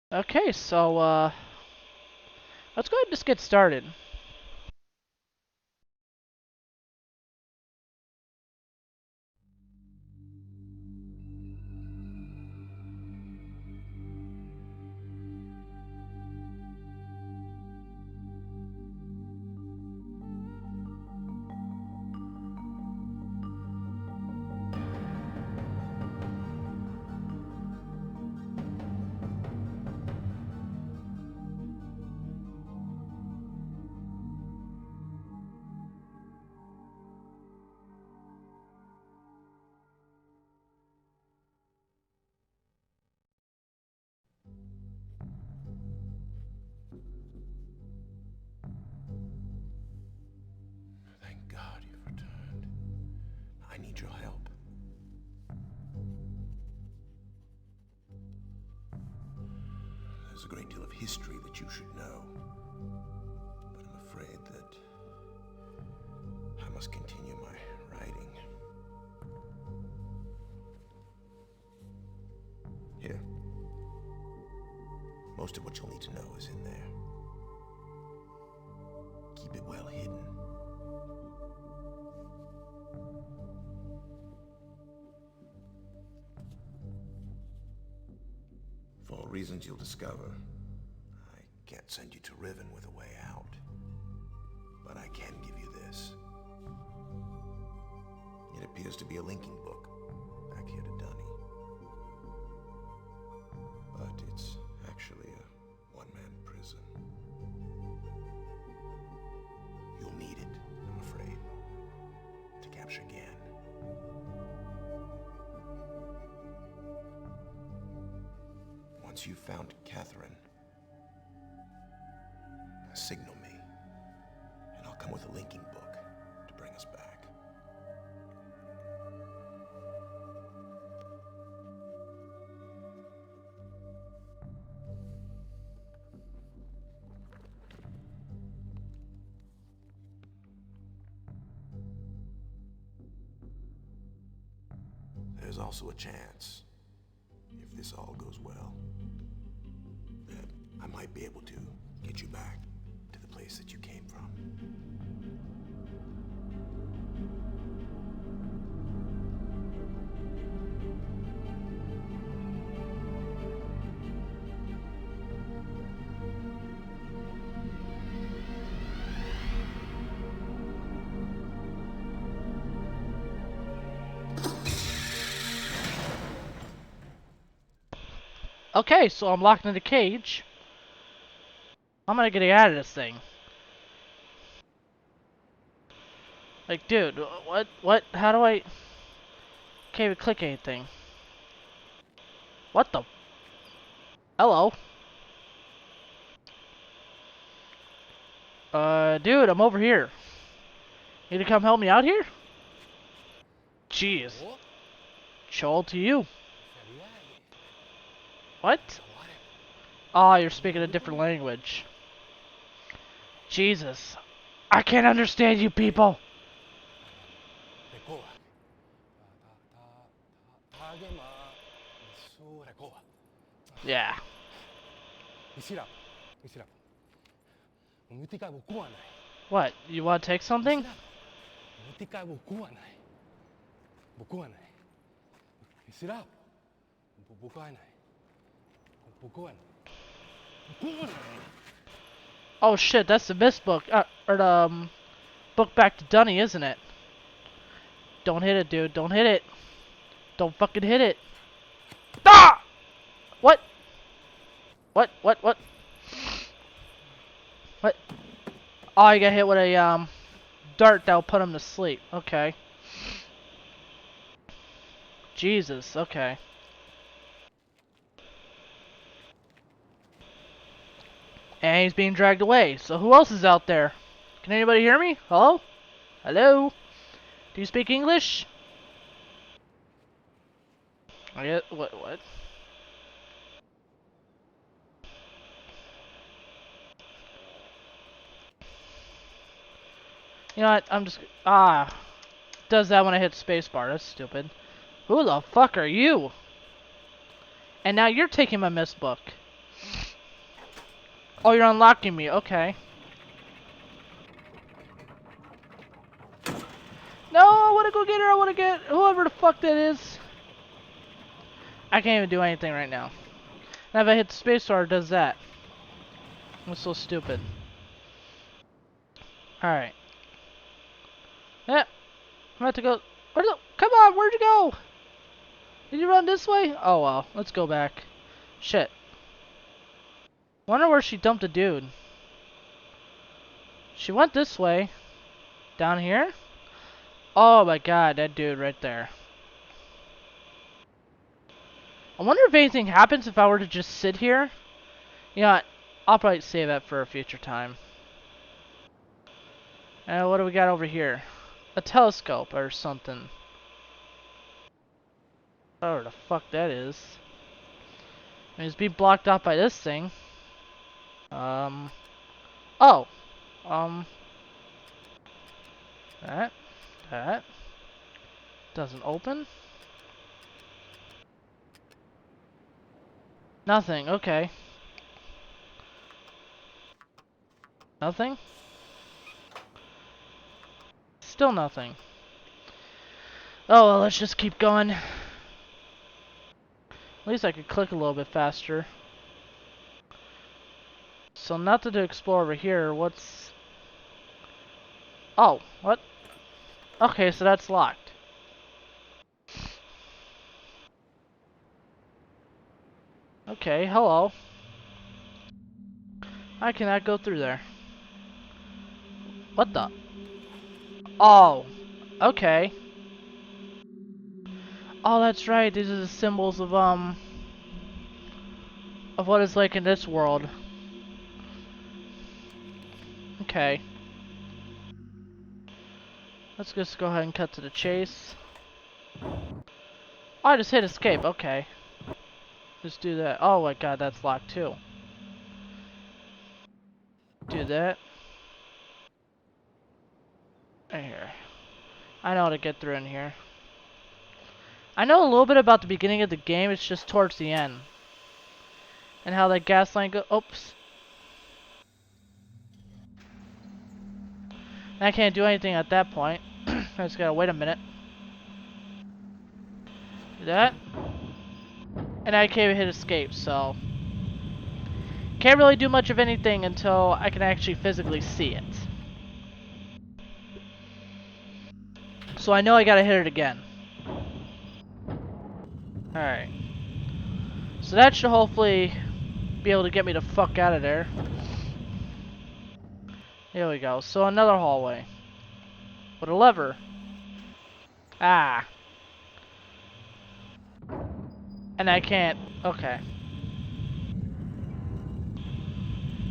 Okay, so let's go ahead and just get started. Thank God you've returned. I need your help. There's a great deal of history that you should know, but I'm afraid that I must continue my writing. Here. Most of what you'll need to know is in there. Keep it well hidden. For reasons you'll discover, I can't send you to Riven with a way out. But I can give you this. It appears to be a linking book back here to Dunny. But it's actually a one-man prison. You'll need it, I'm afraid, to capture Gan. Once you've found Catherine, signal me, and I'll come with a linking book to bring us back. There's also a chance, if this all goes well, that I might be able to get you back to the place that you came from. Okay, so I'm locked in the cage. I'm gonna get out of this thing. Like, dude, what? How do I? Can't even click anything. What the? Hello? Dude, I'm over here. Need to come help me out here? Jeez. Chol to you. What? Oh, you're speaking a different language. Jesus. I can't understand you people. Yeah. What? You want to take something? Oh shit, that's the MYST book. Or the book back to Dunny, isn't it? Don't hit it, dude. Don't hit it. Don't fucking hit it. Ah! What? What? What? Oh, I got hit with a dart that'll put him to sleep. Okay. Jesus. Okay. And he's being dragged away. So who else is out there? Can anybody hear me? Hello? Hello? Do you speak English? What? You know what? I'm just... Does that when I hit spacebar. That's stupid. Who the fuck are you? And now you're taking my MYST book. Oh, you're unlocking me. Okay. No, I want to go get her. I want to get whoever the fuck that is. I can't even do anything right now. And if I hit the spacebar, it does that. I'm so stupid. Alright. Yeah, I'm about to go. Come on, where'd you go? Did you run this way? Oh well, let's go back. Shit. Wonder where she dumped a dude. She went this way. Down here? Oh my god, that dude right there. I wonder if anything happens if I were to just sit here. You know what? I'll probably save that for a future time. What do we got over here? A telescope or something. Whatever the fuck that is. I mean, it's being blocked off by this thing. Oh. Um. That. Doesn't open. Nothing. Okay. Nothing? Still nothing. Oh, well, let's just keep going. At least I could click a little bit faster. So nothing to explore over here. What's... Oh, what? Okay, so that's locked. Okay, hello. I cannot go through there. What the? Oh, okay. Oh, that's right. These are the symbols of what it's like in this world. Okay. Let's just go ahead and cut to the chase. Oh, I just hit escape. Okay. Just do that. Oh my god, that's locked too. Do that. Right here. I know how to get through in here. I know a little bit about the beginning of the game. It's just towards the end. And how that gas line goes. Oops. I can't do anything at that point. I just gotta wait a minute. Do that. And I can't even hit escape, so... Can't really do much of anything until I can actually physically see it. So I know I gotta hit it again. Alright. So that should hopefully be able to get me the fuck out of there. Here we go. So another hallway. With a lever. Ah. And I can't. Okay.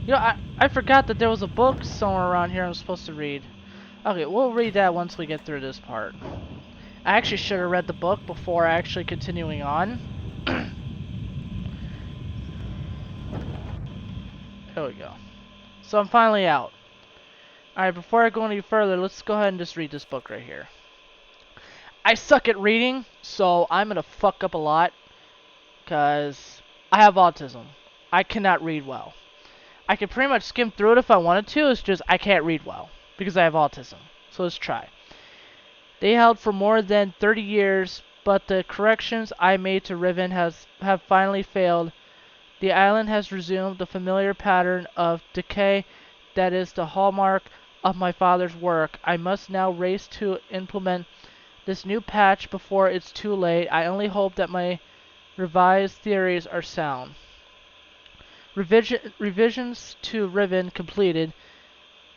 You know, I forgot that there was a book somewhere around here I'm supposed to read. Okay, we'll read that once we get through this part. I actually should have read the book before actually continuing on. There we go. So I'm finally out. Alright, before I go any further, let's go ahead and just read this book right here. I suck at reading, so I'm gonna fuck up a lot. Because I have autism. I cannot read well. I can pretty much skim through it if I wanted to, it's just I can't read well. Because I have autism. So let's try. They held for more than 30 years, but the corrections I made to Riven have finally failed. The island has resumed the familiar pattern of decay that is the hallmark of my father's work. I must now race to implement this new patch before it's too late. I only hope that my revised theories are sound. Revisions to Riven completed.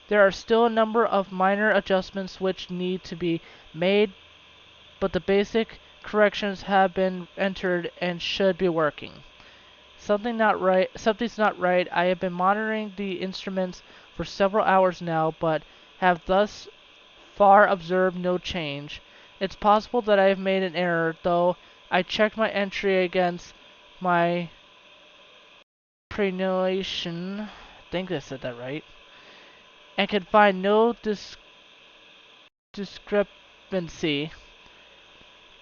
There are still a number of minor adjustments which need to be made, but the basic corrections have been entered and should be working. Something's not right. I have been monitoring the instruments for several hours now, but have thus far observed no change. It's possible that I have made an error, though I checked my entry against my prenulation. I think I said that right. And could find no discrepancy.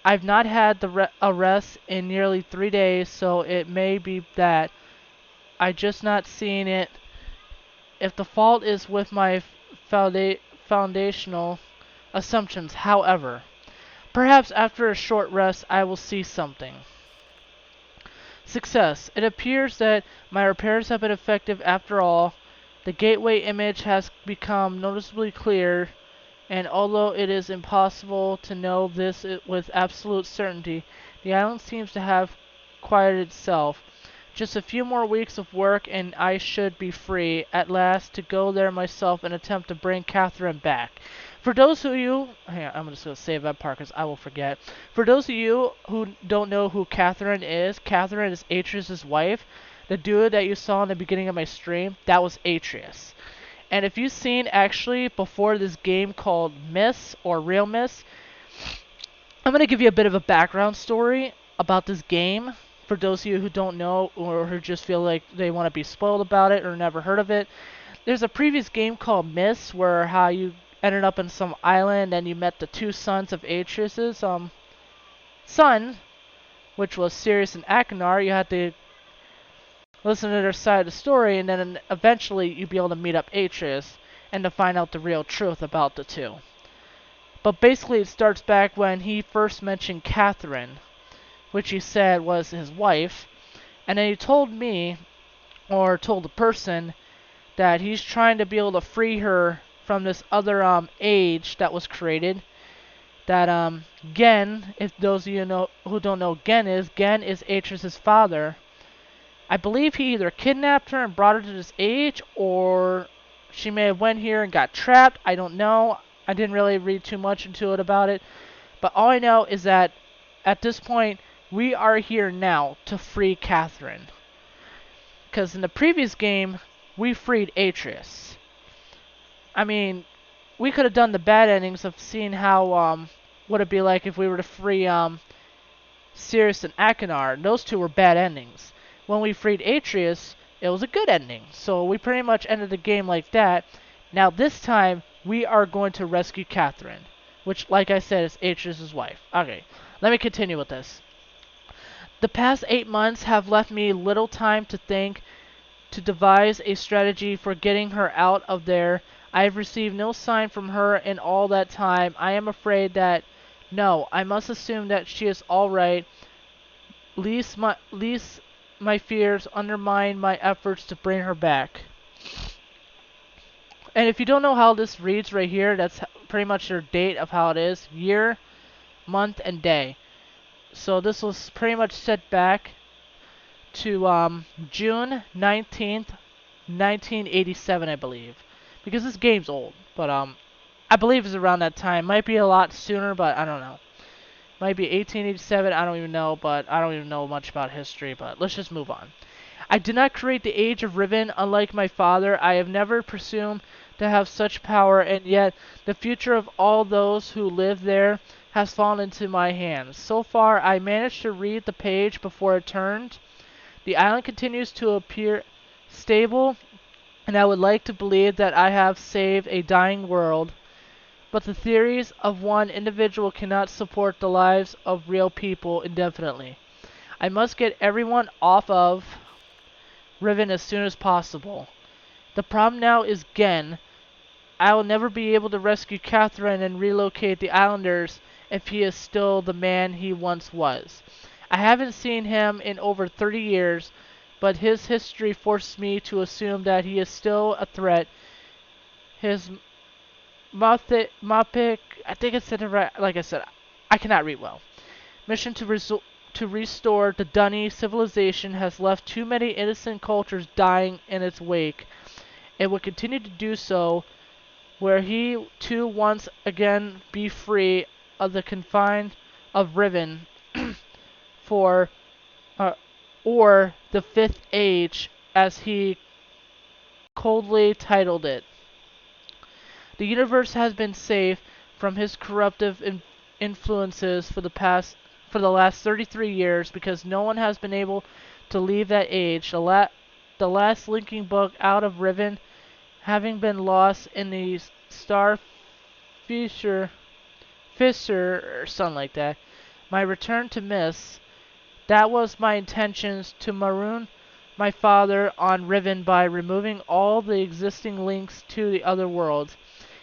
I've not had a rest in nearly 3 days, so it may be that I just not seeing it if the fault is with my foundational assumptions. However, perhaps after a short rest I will see something. Success. It appears that my repairs have been effective after all. The gateway image has become noticeably clear, and although it is impossible to know this with absolute certainty, the island seems to have quieted itself. Just a few more weeks of work and I should be free, at last, to go there myself and attempt to bring Catherine back. For those of you... Hang on, I'm just going to save that part because I will forget. For those of you who don't know who Catherine is Atreus' wife. The dude that you saw in the beginning of my stream, that was Atreus. And if you've seen, actually, before this game called MYST, or realMYST, I'm going to give you a bit of a background story about this game, for those of you who don't know, or who just feel like they want to be spoiled about it, or never heard of it. There's a previous game called MYST, where how you ended up in some island, and you met the two sons of Atreus' son, which was Sirius and Achenar. You had to listen to their side of the story, and then eventually you'd be able to meet up Atreus and to find out the real truth about the two. But basically it starts back when he first mentioned Catherine, which he said was his wife, and then he told me, or told the person, that he's trying to be able to free her from this other age that was created. That Gen, if those of you know who don't know Gen is Atreus' father. I believe he either kidnapped her and brought her to this age, or she may have went here and got trapped. I don't know. I didn't really read too much into it about it. But all I know is that at this point, we are here now to free Catherine. Because in the previous game, we freed Atreus. I mean, we could have done the bad endings of seeing how, what it'd be like if we were to free, Sirius and Achenar. Those two were bad endings. When we freed Atreus, it was a good ending. So we pretty much ended the game like that. Now this time, we are going to rescue Catherine, which, like I said, is Atreus' wife. Okay, let me continue with this. The past 8 months have left me little time to think, to devise a strategy for getting her out of there. I have received no sign from her in all that time. I am afraid that... No, I must assume that she is alright. Least my fears undermine my efforts to bring her back. And if you don't know how this reads right here, that's pretty much your date of how it is. Year, month, and day. So this was pretty much set back to June 19th, 1987, I believe. Because this game's old. But I believe it's around that time. Might be a lot sooner, but I don't know. Might be 1887, I don't even know, but I don't even know much about history, but let's just move on. I did not create the age of Riven, unlike my father. I have never presumed to have such power, and yet the future of all those who live there has fallen into my hands. So far, I managed to read the page before it turned. The island continues to appear stable, and I would like to believe that I have saved a dying world. But the theories of one individual cannot support the lives of real people indefinitely. I must get everyone off of Riven as soon as possible. The problem now is Gen. I will never be able to rescue Catherine and relocate the islanders if he is still the man he once was. I haven't seen him in over 30 years, but his history forces me to assume that he is still a threat. His Mapic, I think I said it right. Like I said, I cannot read well. Mission to restore the Dunny civilization has left too many innocent cultures dying in its wake. It will continue to do so, where he too once again be free of the confines of Riven, for or the Fifth Age, as he coldly titled it. The universe has been safe from his corruptive influences for the last 33 years because no one has been able to leave that age. The last linking book out of Riven having been lost in the star fissure or something like that. My return to MYST. That was my intentions to maroon my father on Riven by removing all the existing links to the other worlds.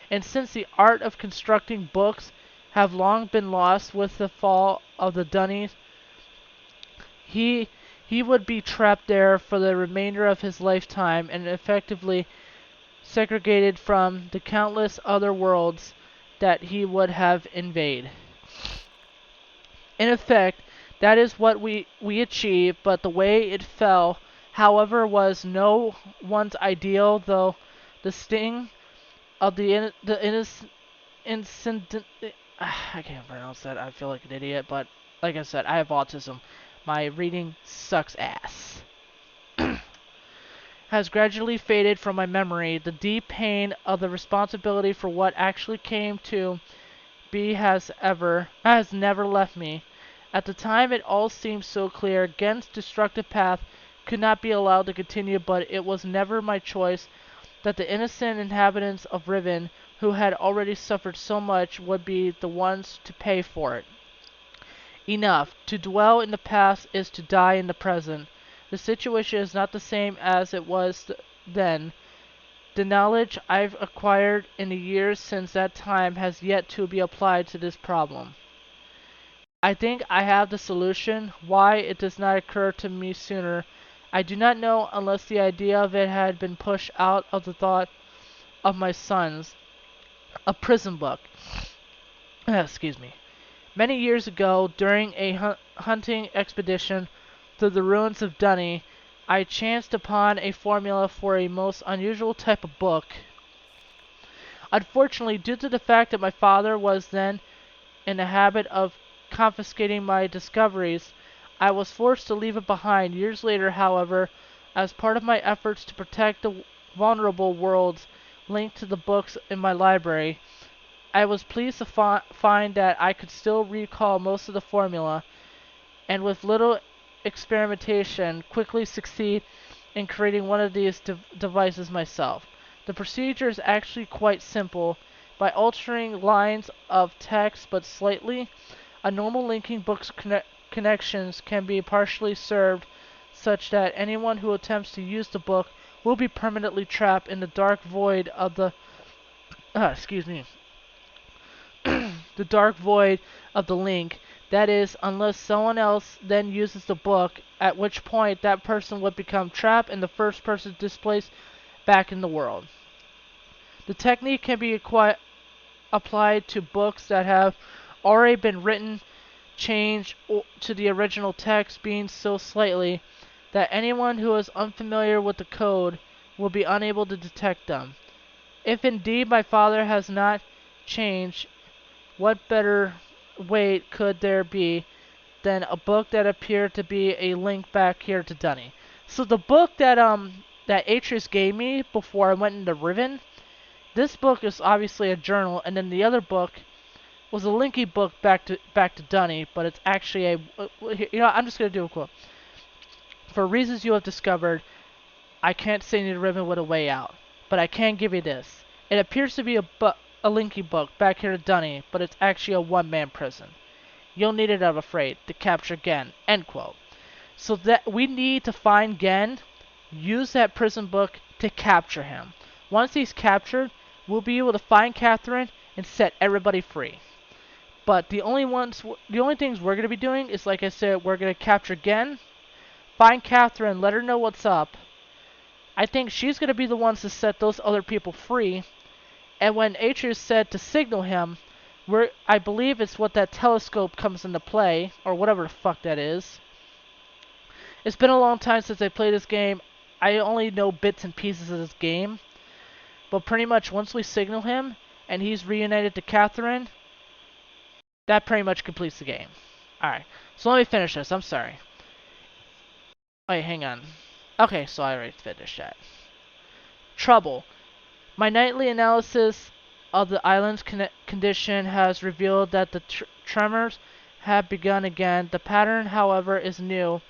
And since the art of constructing books have long been lost with the fall of the Dunnies, he he would be trapped there for the remainder of his lifetime and effectively segregated from the countless other worlds that he would have invaded. In effect, that is what we achieved, but the way it fell, however, was no one's ideal, though the sting of incident. I can't pronounce that. I feel like an idiot, but like I said, I have autism. My reading sucks ass. Has gradually faded from my memory. The deep pain of the responsibility for what actually came to be has never left me. At the time it all seemed so clear. Gen's destructive path could not be allowed to continue, but it was never my choice that the innocent inhabitants of Riven, who had already suffered so much, would be the ones to pay for it. Enough. To dwell in the past is to die in the present. The situation is not the same as it was then. The knowledge I've acquired in the years since that time has yet to be applied to this problem. I think I have the solution. Why it does not occur to me sooner, I do not know, unless the idea of it had been pushed out of the thought of my sons. A prison book. Excuse me. Many years ago, during a hunting expedition through the ruins of Dunny, I chanced upon a formula for a most unusual type of book. Unfortunately, due to the fact that my father was then in the habit of confiscating my discoveries, I was forced to leave it behind. Years later, however, as part of my efforts to protect the vulnerable worlds linked to the books in my library, I was pleased to find that I could still recall most of the formula, and with little experimentation, quickly succeed in creating one of these devices myself. The procedure is actually quite simple. By altering lines of text but slightly, a normal linking book's connections can be partially served such that anyone who attempts to use the book will be permanently trapped in the dark void of the excuse me the dark void of the link. That is, unless someone else then uses the book, at which point that person would become trapped and the first person displaced back in the world. The technique can be applied to books that have already been written, changed to the original text being so slightly that anyone who is unfamiliar with the code will be unable to detect them. If indeed my father has not changed, what better way could there be than a book that appeared to be a link back here to Dunny? So the book that Atreus gave me before I went into Riven, this book is obviously a journal, and then the other book was a linky book back to Dunny, but it's actually I'm just gonna do a quote. For reasons you have discovered, I can't send you to Riven with a way out, but I can give you this. It appears to be a linky book back here to Dunny, but it's actually a one-man prison. You'll need it, I'm afraid, to capture Gen. End quote. So that we need to find Gen, use that prison book to capture him. Once he's captured, we'll be able to find Catherine and set everybody free. But the only things we're gonna be doing is, like I said, we're gonna capture Gen, find Catherine, let her know what's up. I think she's gonna be the ones to set those other people free. And when Atreus said to signal him, I believe it's what that telescope comes into play, or whatever the fuck that is. It's been a long time since I played this game. I only know bits and pieces of this game. But pretty much once we signal him, and he's reunited to Catherine, that pretty much completes the game. Alright, so let me finish this, I'm sorry. Wait, hang on. Okay, so I already finished that. Trouble. My nightly analysis of the island's condition has revealed that the tremors have begun again. The pattern, however, is new.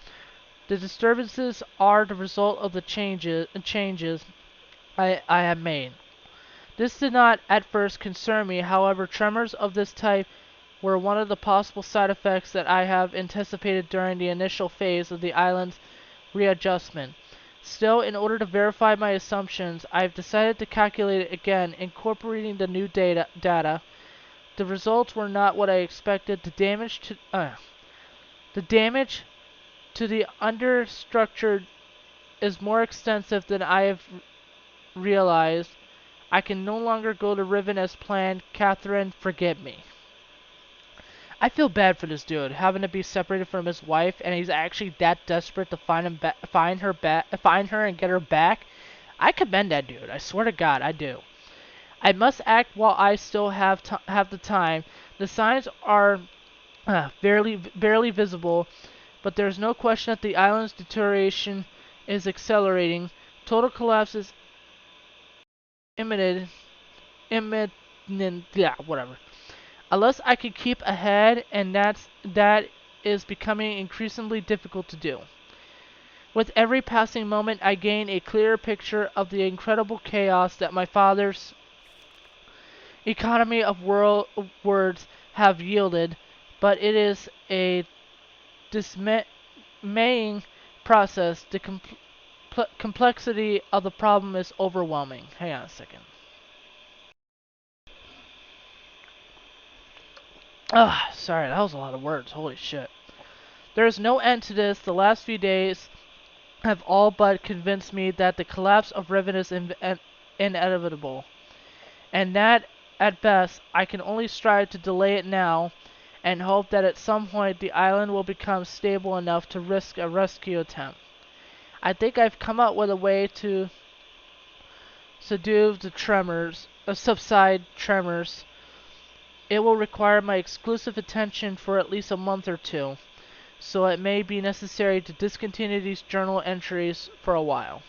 The disturbances are the result of the changes I have made. This did not at first concern me, however, tremors of this type were one of the possible side effects that I have anticipated during the initial phase of the island's readjustment. Still, in order to verify my assumptions, I have decided to calculate it again, incorporating the new data. The results were not what I expected. The damage to the understructure is more extensive than I have realized. I can no longer go to Riven as planned. Catherine, forgive me. I feel bad for this dude having to be separated from his wife, and he's actually that desperate to find her, and get her back. I commend that dude. I swear to God, I do. I must act while I still have the time. The signs are barely visible, but there's no question that the island's deterioration is accelerating. Total collapse is imminent. Imminent. Yeah, whatever. Unless I can keep ahead, and that is becoming increasingly difficult to do. With every passing moment, I gain a clearer picture of the incredible chaos that my father's economy of words have yielded, but it is a dismaying process. The complexity of the problem is overwhelming. Hang on a second. Ah, sorry, that was a lot of words. Holy shit. There is no end to this. The last few days have all but convinced me that the collapse of Riven is inevitable, and that, at best, I can only strive to delay it now, and hope that at some point the island will become stable enough to risk a rescue attempt. I think I've come up with a way to subside tremors. It will require my exclusive attention for at least a month or two, so it may be necessary to discontinue these journal entries for a while.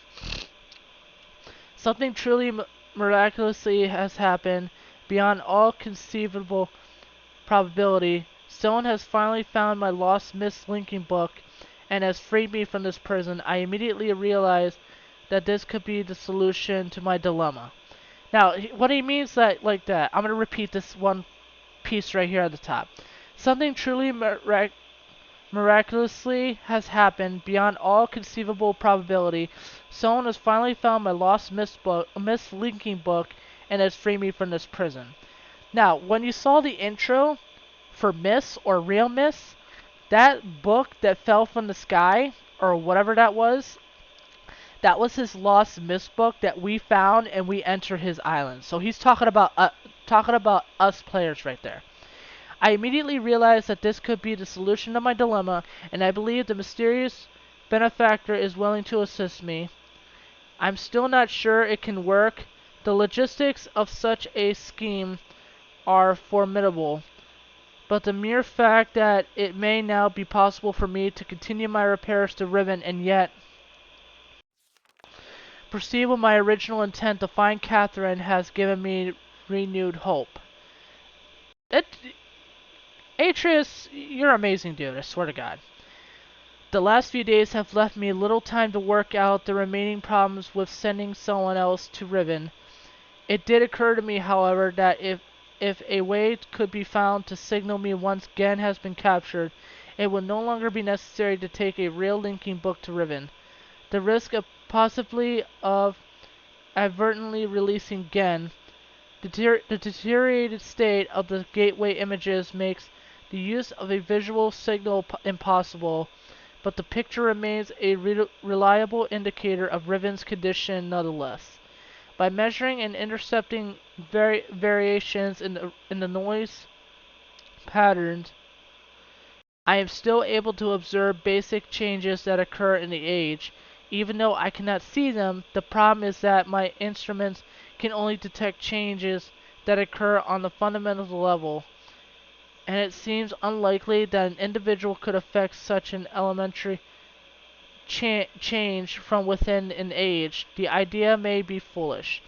Something truly miraculously has happened beyond all conceivable probability. Someone has finally found my lost MYST linking book and has freed me from this prison. I immediately realized that this could be the solution to my dilemma. Now, what he means like that, I'm going to repeat this one piece right here at the top. Something truly miraculously has happened beyond all conceivable probability. Someone has finally found my lost MYST linking book and has freed me from this prison. Now, when you saw the intro for MYST or realMYST, that book that fell from the sky, or whatever that was his lost MYST book that we found and we entered his island. So he's talking about us players right there. I immediately realized that this could be the solution to my dilemma, and I believe the mysterious benefactor is willing to assist me. I'm still not sure it can work. The logistics of such a scheme are formidable, but the mere fact that it may now be possible for me to continue my repairs to Riven and yet proceed with my original intent to find Catherine has given me renewed hope. Atreus, you're amazing, dude, I swear to God. The last few days have left me little time to work out the remaining problems with sending someone else to Riven. It did occur to me, however, that if a way could be found to signal me once Gen has been captured, it would no longer be necessary to take a real linking book to Riven. The risk of possibly of advertently releasing Gen, the deteriorated state of the gateway images makes the use of a visual signal impossible, but the picture remains a reliable indicator of Riven's condition nonetheless. By measuring and intercepting variations in the noise patterns, I am still able to observe basic changes that occur in the age. Even though I cannot see them, the problem is that my instruments can only detect changes that occur on the fundamental level, and it seems unlikely that an individual could affect such an elementary change from within an age. The idea may be foolish.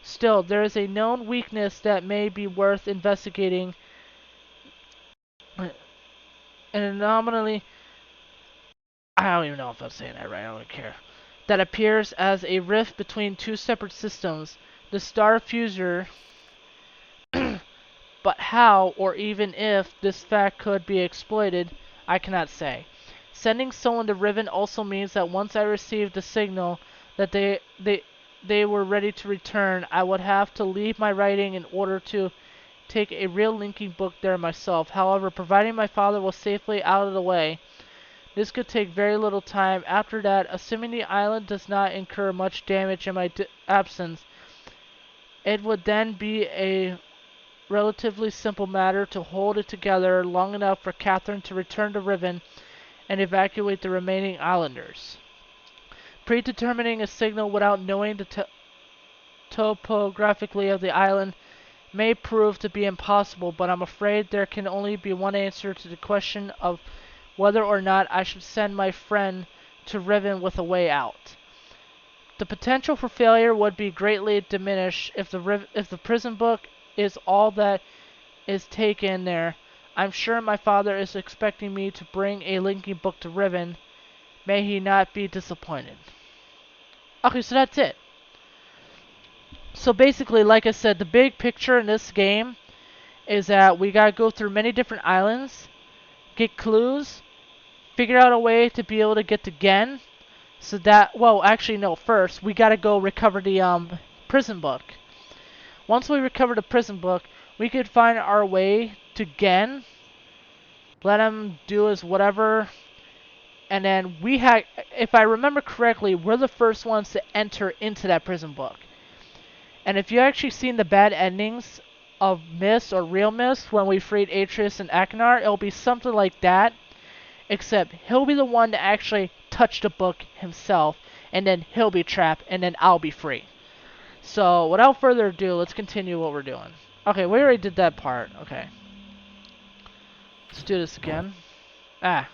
Still, there is a known weakness that may be worth investigating. An anomaly, I don't even know if I'm saying that right, I don't care, that appears as a rift between two separate systems, the star fusor. But how, or even if, this fact could be exploited, I cannot say. Sending someone to Riven also means that once I receive the signal, that they were ready to return, I would have to leave my writing in order to take a real linking book there myself. However, providing my father was safely out of the way, this could take very little time. After that, assuming the island does not incur much damage in my absence, it would then be a relatively simple matter to hold it together long enough for Catherine to return to Riven and evacuate the remaining islanders. Predetermining a signal without knowing the topographically of the island may prove to be impossible, but I'm afraid there can only be one answer to the question of whether or not I should send my friend to Riven with a way out. The potential for failure would be greatly diminished if the prison book is all that is taken there. I'm sure my father is expecting me to bring a linking book to Riven. May he not be disappointed. Okay, so that's it. So basically, like I said, the big picture in this game is that we gotta go through many different islands, get clues, figure out a way to be able to get to Gen. So that, well, actually no, first we gotta go recover the prison book. Once we recover the prison book, we could find our way to Gen, let him do his whatever, and then if I remember correctly, we're the first ones to enter into that prison book. And if you actually seen the bad endings of MYST or realMYST when we freed Atreus and Akinar, it'll be something like that, except he'll be the one to actually touch the book himself, and then he'll be trapped, and then I'll be free. So, without further ado, let's continue what we're doing. Okay, we already did that part. Okay. Let's do this again. Ah.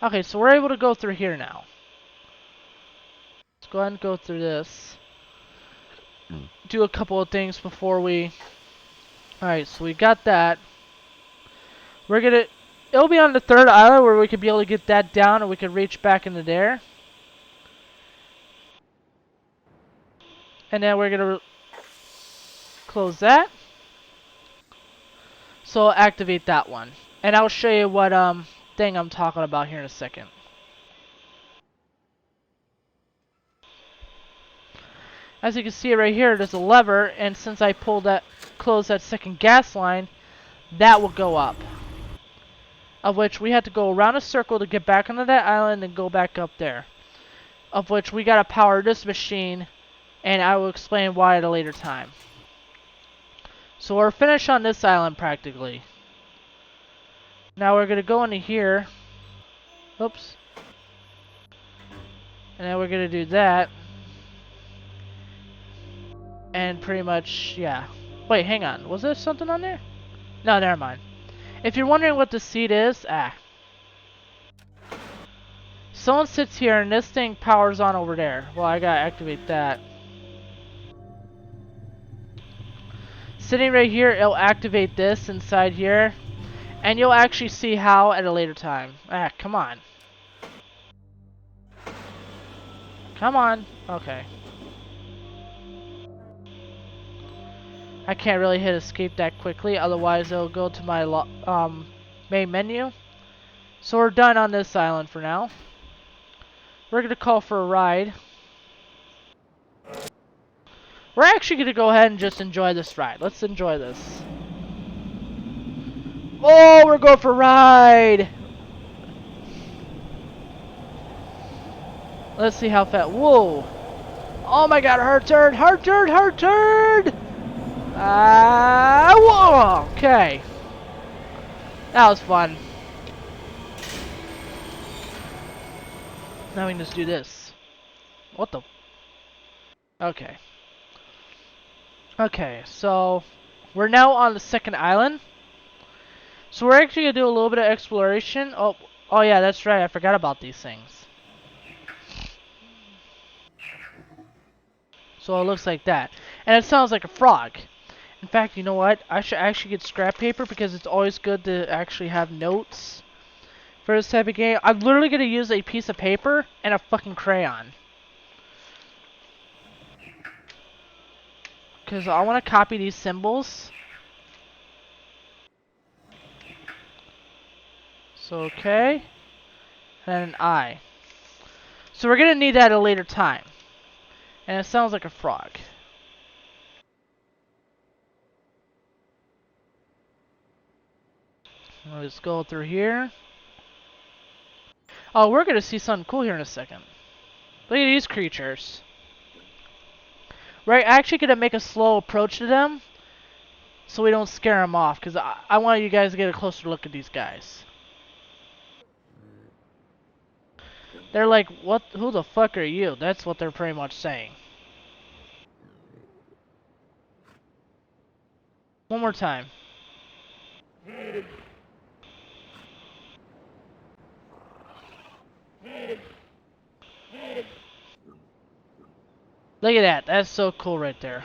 Okay, so we're able to go through here now. Let's go ahead and go through this. Do a couple of things before we... Alright, so we got that. We're gonna... It'll be on the third island where we could be able to get that down and we could reach back into there. And then we're gonna close that. So I'll activate that one. And I'll show you what thing I'm talking about here in a second. As you can see right here, there's a lever, and since I close that second gas line, that will go up. Of which we had to go around a circle to get back onto that island and go back up there. Of which we gotta power this machine, and I will explain why at a later time. So we're finished on this island practically. Now we're gonna go into here. Oops. And then we're gonna do that. And pretty much, yeah. Wait, hang on. Was there something on there? No, never mind. If you're wondering what the seat is, someone sits here and this thing powers on over there. Well, I gotta activate that. Sitting right here, it'll activate this inside here. And you'll actually see how at a later time. Come on. Come on. Okay. I can't really hit escape that quickly, otherwise it'll go to my main menu. So we're done on this island for now. We're gonna call for a ride. We're actually gonna go ahead and just enjoy this ride. Let's enjoy this. Oh, we're going for a ride! Let's see how fast. Whoa! Oh my god, hard turn! Hard turn! Hard turn! Whoa! Okay. That was fun. Now we can just do this. What the? Okay. Okay, so we're now on the second island. So we're actually gonna do a little bit of exploration. Oh yeah, that's right. I forgot about these things. So it looks like that, and it sounds like a frog. In fact, you know what? I should actually get scrap paper because it's always good to actually have notes for this type of game. I'm literally gonna use a piece of paper and a fucking crayon. Because I want to copy these symbols. So, okay. And an I. So we're gonna need that at a later time. And it sounds like a frog. Let's go through here. Oh, we're gonna see something cool here in a second. Look at these creatures. We're actually gonna make a slow approach to them, so we don't scare them off. Cause I want you guys to get a closer look at these guys. They're like, what? Who the fuck are you? That's what they're pretty much saying. One more time. Look at that. That's so cool right there.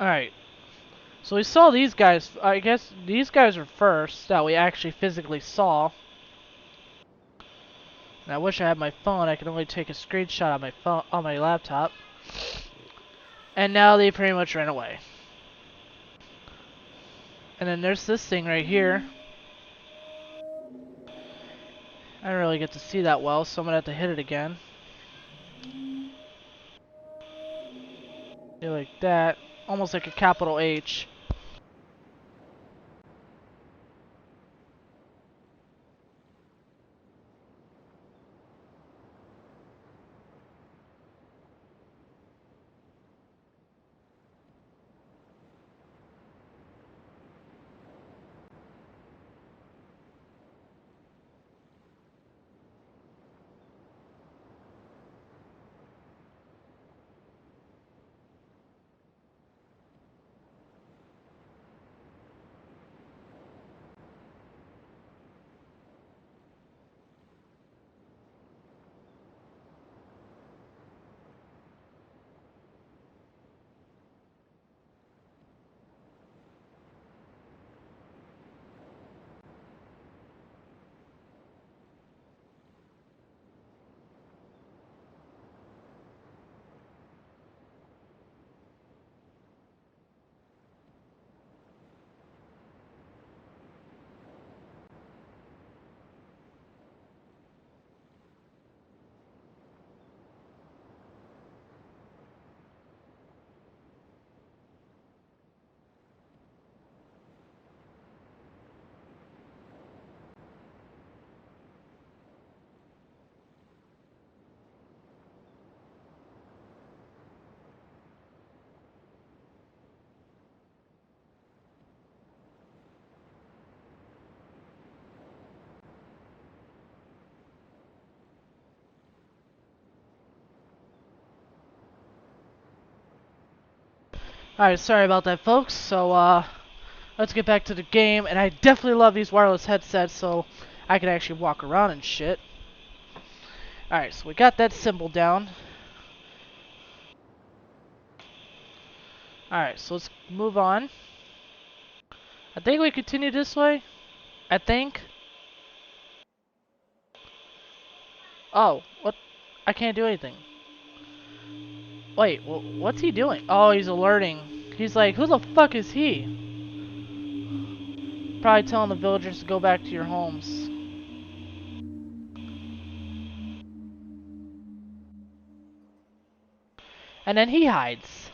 Alright. So we saw these guys. I guess these guys are first that we actually physically saw. And I wish I had my phone. I could only take a screenshot on my phone on my laptop. And now they pretty much ran away. And then there's this thing right here. I don't really get to see that well, so I'm gonna have to hit it again. Yeah, like that. Almost like a capital H. Alright, sorry about that, folks. So, let's get back to the game. And I definitely love these wireless headsets, so I can actually walk around and shit. Alright, so we got that symbol down. Alright, so let's move on. I think we continue this way. I think. Oh, what? I can't do anything. Wait, what's he doing? Oh, he's alerting. He's like, who the fuck is he? Probably telling the villagers to go back to your homes. And then he hides.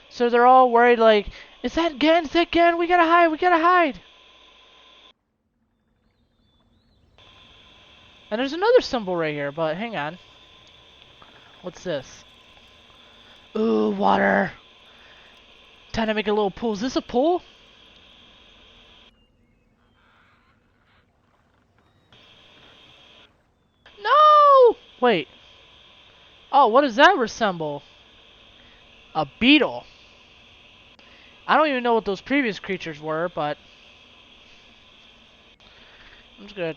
So they're all worried like, is that Gen? Is that Gen? We gotta hide, we gotta hide. And there's another symbol right here, but hang on. What's this? Ooh, water. Time to make a little pool. Is this a pool? No! Wait. Oh, what does that resemble? A beetle. I don't even know what those previous creatures were, but I'm just gonna...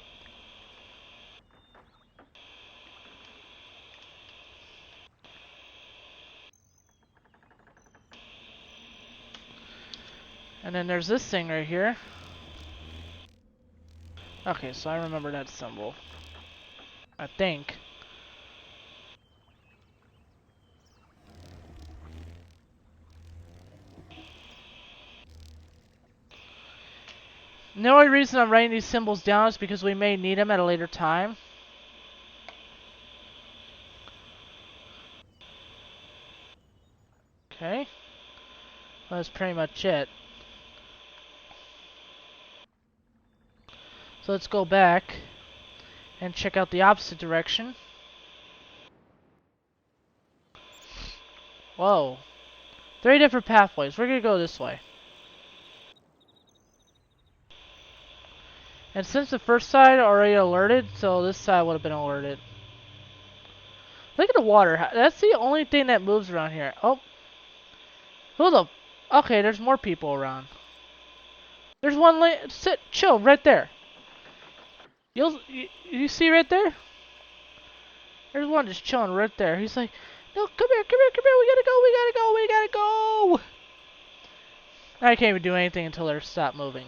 And then there's this thing right here. Okay, so I remember that symbol. I think. the only reason I'm writing these symbols down is because we may need them at a later time. Okay. Well, that's pretty much it. So let's go back and check out the opposite direction. Whoa. 3 different pathways. We're gonna go this way. And since the first side already alerted, so this side would have been alerted. Look at the water. That's the only thing that moves around here. Oh. Who the... Okay, there's more people around. There's one... chill, right there. You see right there? There's one just chilling right there. He's like, no, come here, come here, come here. We gotta go, we gotta go, we gotta go. I can't even do anything until they stop moving.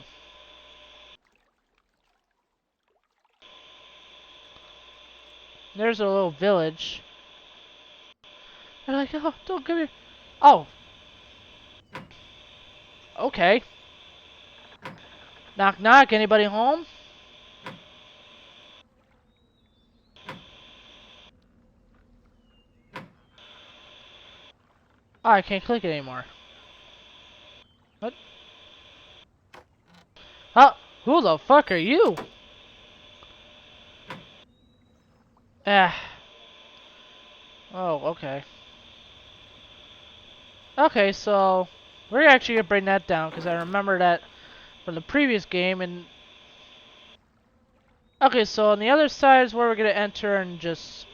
There's a little village. They're like, oh, don't come here. Oh. Okay. Knock, knock. Anybody home? Oh, I can't click it anymore. What? Oh, who the fuck are you? Ah. Oh, okay. Okay, so we're actually gonna bring that down because I remember that from the previous game. And okay, so on the other side is where we're gonna enter and just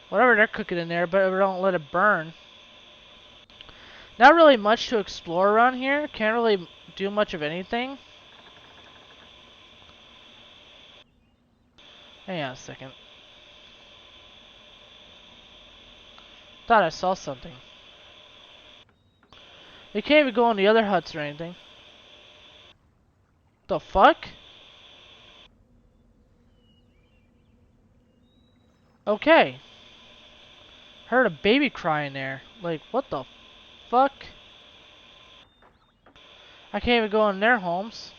whatever they're cooking in there, but we don't let it burn. Not really much to explore around here. Can't really do much of anything. Hang on a second. Thought I saw something. You can't even go in the other huts or anything. The fuck? Okay. Heard a baby crying there. Like, what the fuck? I can't even go in their homes.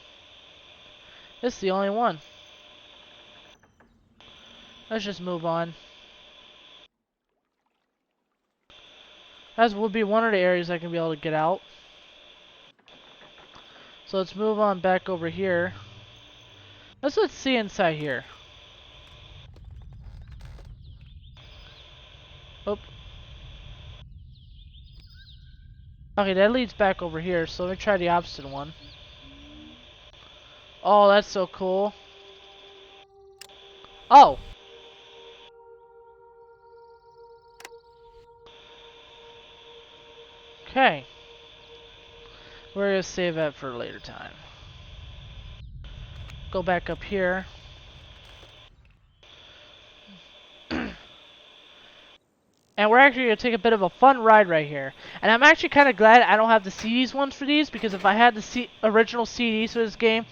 This is the only one. Let's just move on. That would be one of the areas I can be able to get out. So let's move on back over here. Let's see inside here. Oop. Okay, that leads back over here, so let me try the opposite one. Oh, that's so cool. Oh! Okay. We're gonna save that for a later time. Go back up here. And we're actually going to take a bit of a fun ride right here. And I'm actually kind of glad I don't have the CDs ones for these, because if I had the original CDs for this game,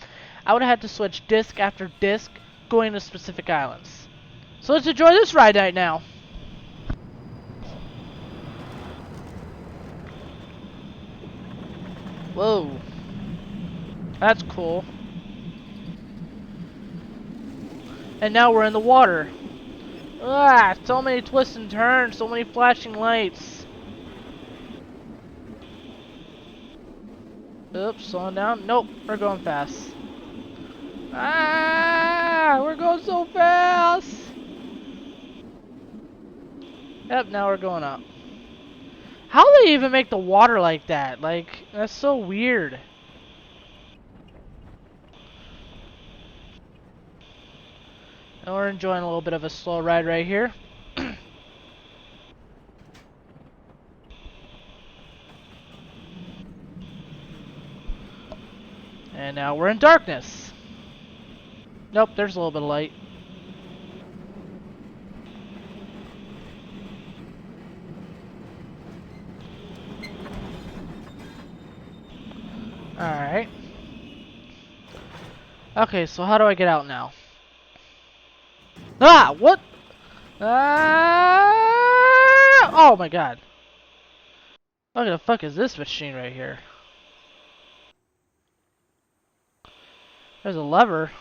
I would have had to switch disc after disc going to specific islands. So let's enjoy this ride right now. Whoa. That's cool. And now we're in the water. Ah, so many twists and turns, so many flashing lights. Oops, slowing down. Nope, we're going fast. Ah, we're going so fast. Yep, now we're going up. How do they even make the water like that? Like, that's so weird. And we're enjoying a little bit of a slow ride right here. And now we're in darkness. Nope, there's a little bit of light. Alright. Okay, so how do I get out now? Ah, what? Ah! Oh my god. What the fuck is this machine right here? There's a lever.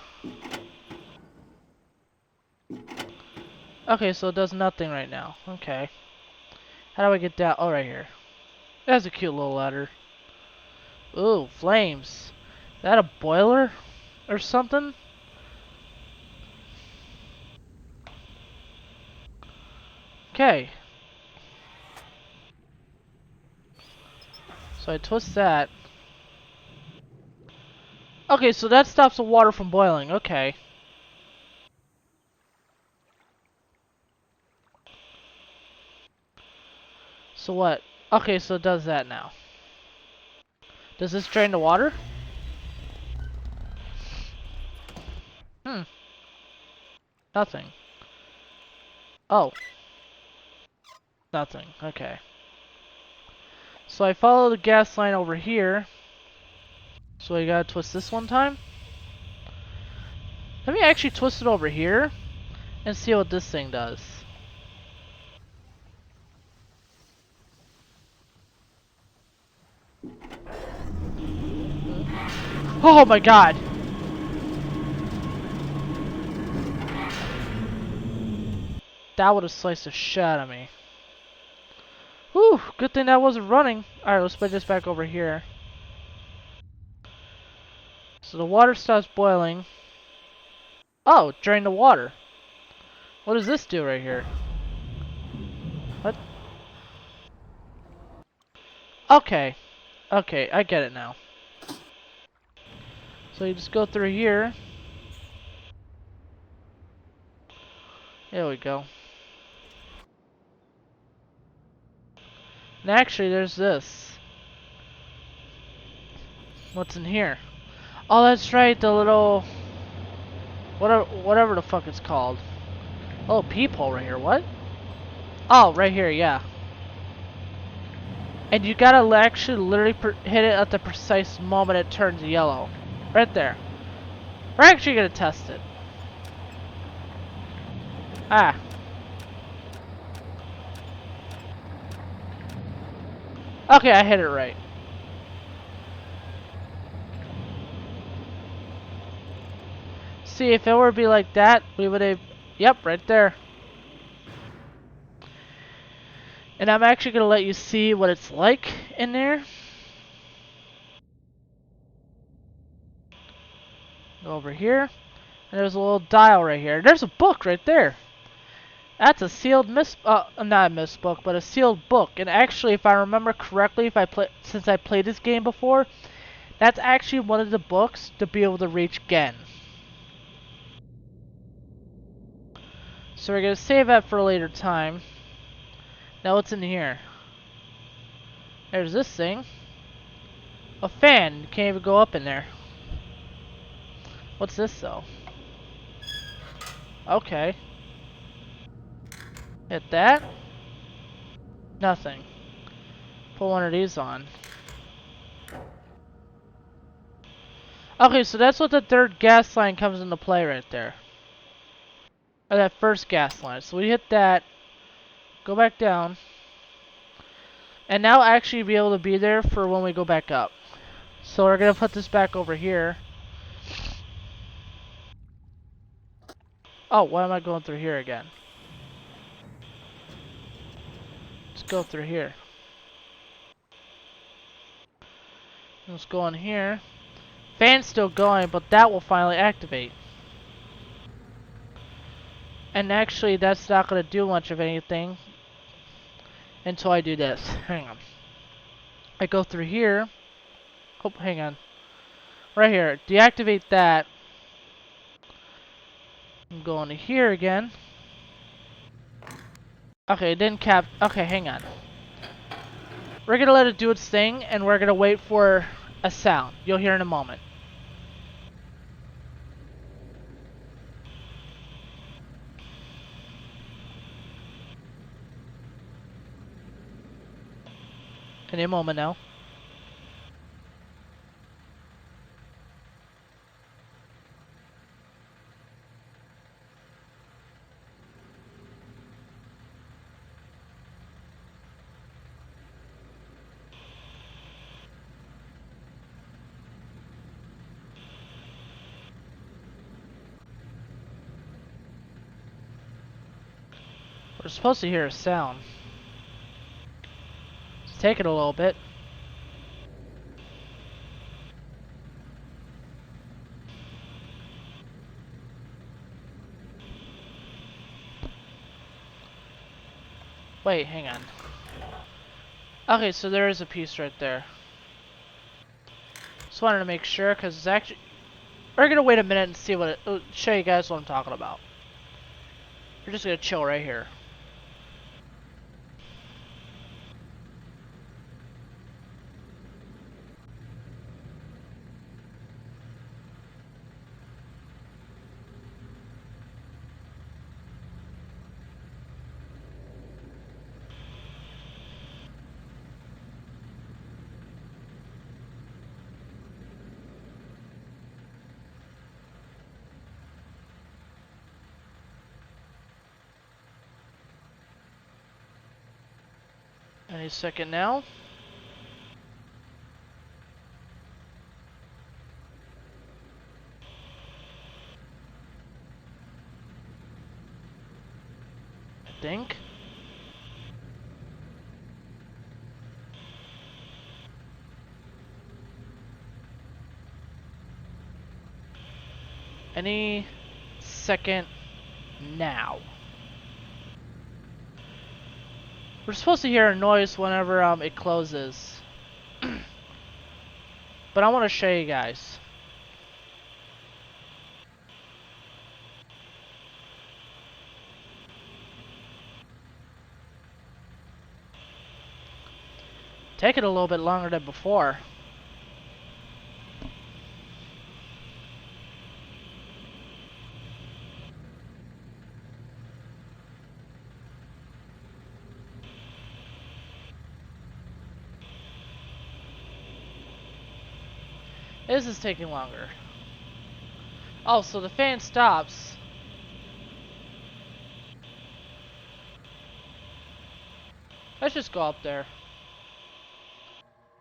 Okay, so it does nothing right now. Okay. How do I get down? Oh, right here. That's a cute little ladder. Ooh, flames. Is that a boiler or something? Okay. So I twist that. Okay, so that stops the water from boiling. Okay. So what? Okay, so it does that now. Does this drain the water? Hmm. Nothing. Oh. Nothing. Okay. So I follow the gas line over here. So I gotta twist this one time. Let me actually twist it over here and see what this thing does. Oh my god! That would have sliced the shit out of me. Whew, good thing that wasn't running. Alright, let's put this back over here. So the water stops boiling. Oh, drain the water. What does this do right here? What? Okay. Okay, I get it now. So you just go through here. There we go. And actually, there's this. What's in here? Oh, that's right, the little... Whatever the fuck it's called. Oh, peephole right here, what? Oh, right here, yeah. And you gotta actually literally hit it at the precise moment it turns yellow. Right there. We're actually gonna test it. Ah. Okay, I hit it right. See, if it were to be like that, we would have... Yep, right there. And I'm actually gonna let you see what it's like in there. Go over here. And there's a little dial right here. There's a book right there. That's a sealed not a MYST book, but a sealed book. And actually, if I remember correctly, since I played this game before, that's actually one of the books to be able to reach Gen. So we're gonna save that for a later time. Now what's in here? There's this thing. A fan. You can't even go up in there. What's this though? Okay. Hit that. Nothing. Put one of these on. Okay, so that's what the third gas line comes into play right there. Or that first gas line. So we hit that. Go back down. And now actually be able to be there for when we go back up. So we're going to put this back over here. Oh, why am I going through here again? Let's go through here. Let's go in here. Fan's still going, but that will finally activate. And actually, that's not going to do much of anything until I do this. Hang on. I go through here. Oh, hang on. Right here. Deactivate that. I'm going to here again. Okay, it didn't cap. Okay, hang on. We're going to let it do its thing, and we're going to wait for a sound. You'll hear in a moment. In a moment now. We're supposed to hear a sound. Let's take it a little bit. Wait, hang on. Okay, so there is a piece right there. Just wanted to make sure, because it's actually... We're gonna wait a minute and see what it... show you guys what I'm talking about. We're just gonna chill right here. Any second now. I think. Any second now. We're supposed to hear a noise whenever it closes. But I want to show you guys. Take it a little bit longer than before. This is taking longer. Oh, so the fan stops. Let's just go up there.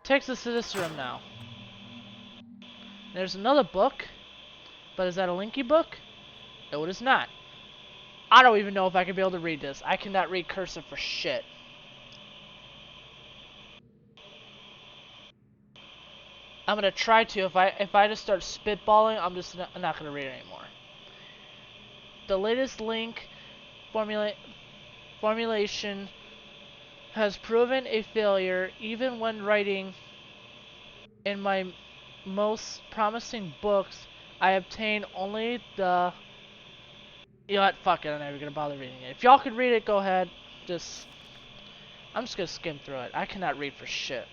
Takes us to this room now. There's another book. But is that a Linky book? No, it is not. I don't even know if I can be able to read this. I cannot read cursive for shit. I'm gonna try to. If I just start spitballing, I'm just not gonna read it anymore. The latest link formulation has proven a failure, even when writing in my most promising books. I obtained only the... You know what? Fuck it. I'm never gonna bother reading it. If y'all can read it, go ahead. I'm just gonna skim through it. I cannot read for shit.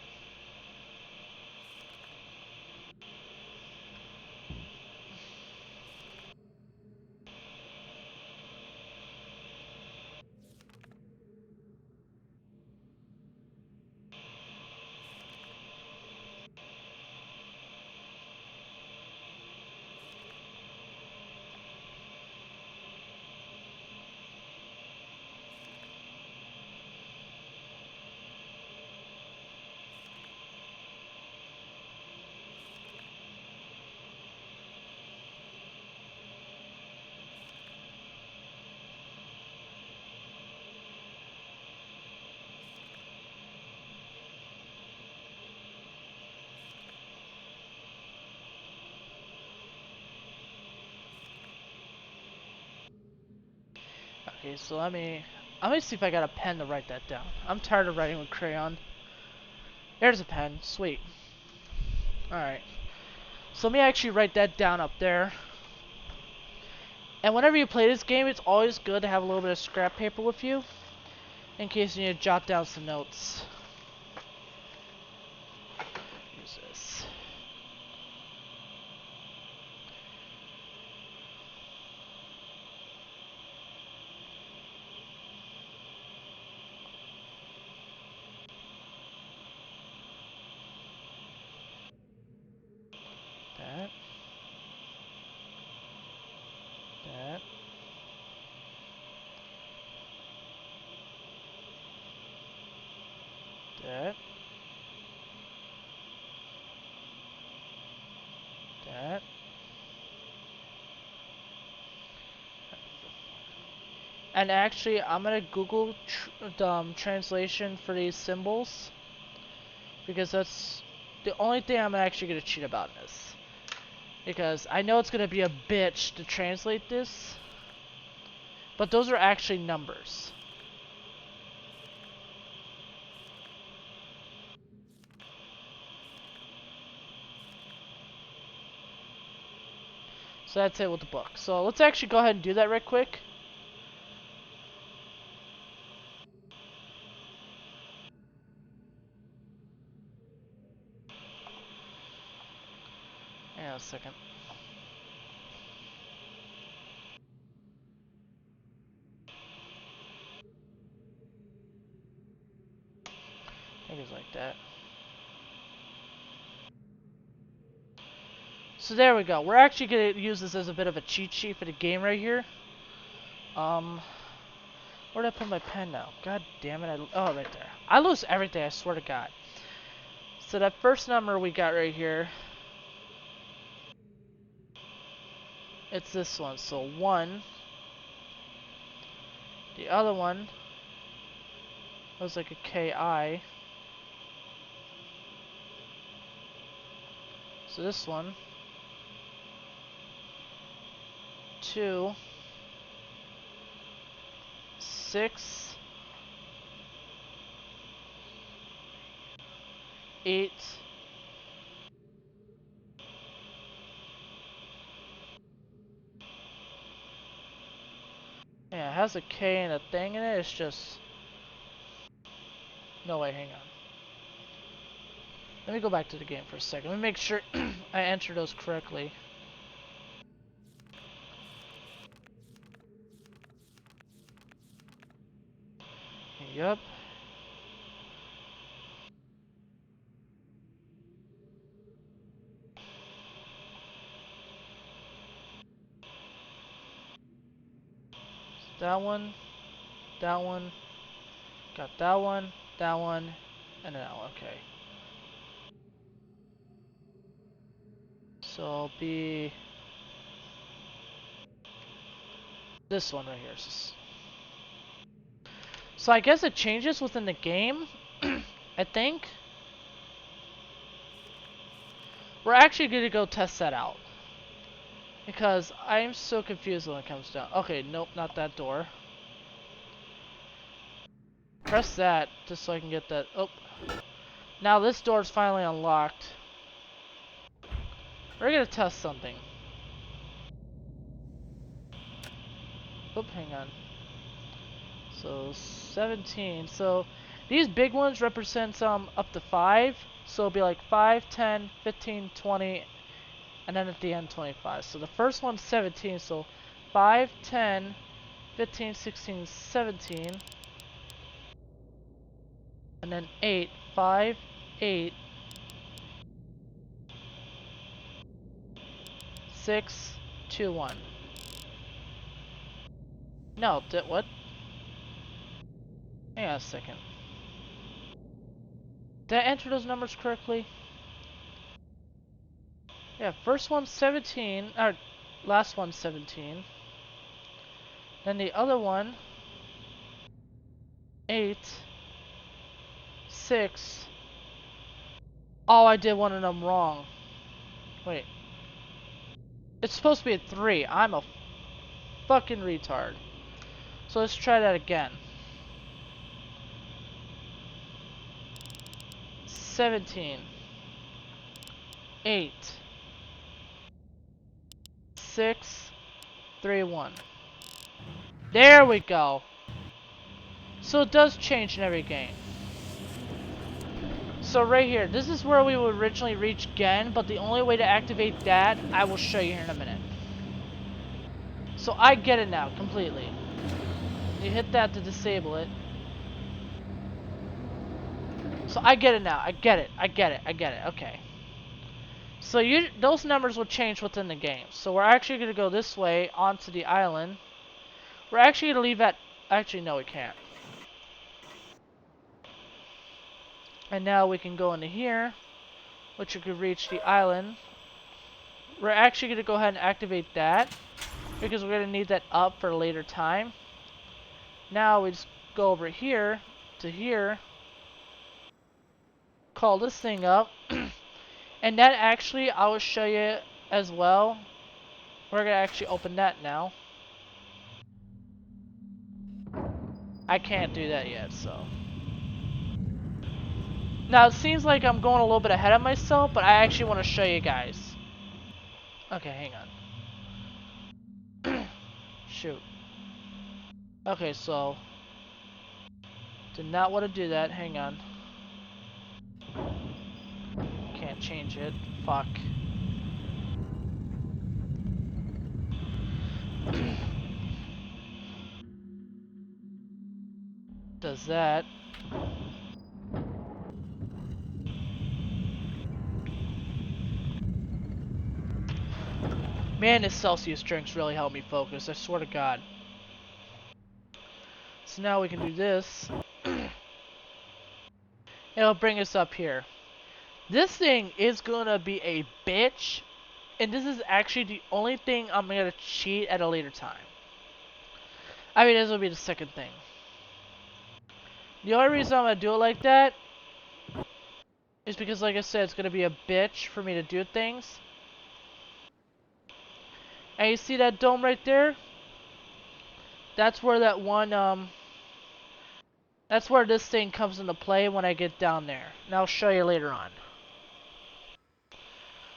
Okay, so let me see if I got a pen to write that down. I'm tired of writing with crayon. There's a pen. Sweet. Alright. So let me actually write that down up there. And whenever you play this game, it's always good to have a little bit of scrap paper with you, in case you need to jot down some notes. Use this. That. That. That. That. And actually, I'm gonna Google translation for these symbols, because that's the only thing I'm actually gonna cheat about in this. Because I know it's gonna be a bitch to translate this, but those are actually numbers. So that's it with the book. So let's actually go ahead and do that right quick. Hang on a second. I think it's like that. So there we go. We're actually gonna use this as a bit of a cheat sheet for the game right here. Where did I put my pen now? God damn it! Oh, right there. I lose everything. I swear to God. So that first number we got right here, it's this one. So 1. The other one was like a KI. So this one, 2, 6, 8. Yeah, it has a K and a thing in it. It's just no way. Hang on. Let me go back to the game for a second. Let me make sure I enter those correctly. Yup. That one, that one, got that one, and that one. Okay. So it'll be this one right here. So I guess it changes within the game, I think. We're actually going to go test that out. Because I'm so confused when it comes down. Okay, nope, not that door. Press that, just so I can get that. Oh. Now this door is finally unlocked. We're going to test something. Oop, hang on. So 17. So these big ones represent up to 5. So it'll be like 5, 10, 15, 20, and then at the end 25. So the first one's 17. So 5, 10, 15, 16, 17. And then 8, 5, 8, 6, 2, 1. No, what? Hang on a second. Did I enter those numbers correctly? Yeah, first one's 17, or last one's 17. Then the other one, 8, 6. Oh, I did one of them wrong. Wait. It's supposed to be a 3. I'm a fucking retard. So let's try that again. 17. 8. 6. 3, 1. There we go. So it does change in every game. So right here, this is where we would originally reach Gen, but the only way to activate that, I will show you here in a minute. So I get it now, completely. You hit that to disable it. So I get it now, I get it, okay. So those numbers will change within the game. So we're actually going to go this way onto the island. We're actually going to leave at... Actually, no, we can't. And now we can go into here, which you could reach the island. We're actually going to go ahead and activate that, because we're going to need that up for a later time. Now we just go over here to here, call this thing up, and that actually I will show you as well. We're gonna actually open that now. I can't do that yet, so. Now it seems like I'm going a little bit ahead of myself, but I actually want to show you guys. Okay, hang on. Shoot. Okay, so did not want to do that. Hang on. Can't change it. Fuck. Does that. Man, this Celsius drinks really help me focus. I swear to God. So now we can do this. It'll bring us up here. This thing is gonna be a bitch. And this is actually the only thing I'm gonna cheat at a later time. I mean, this will be the second thing. The only reason I'm gonna do it like that is because, like I said, it's gonna be a bitch for me to do things. And you see that dome right there? That's where that one, that's where this thing comes into play when I get down there. And I'll show you later on.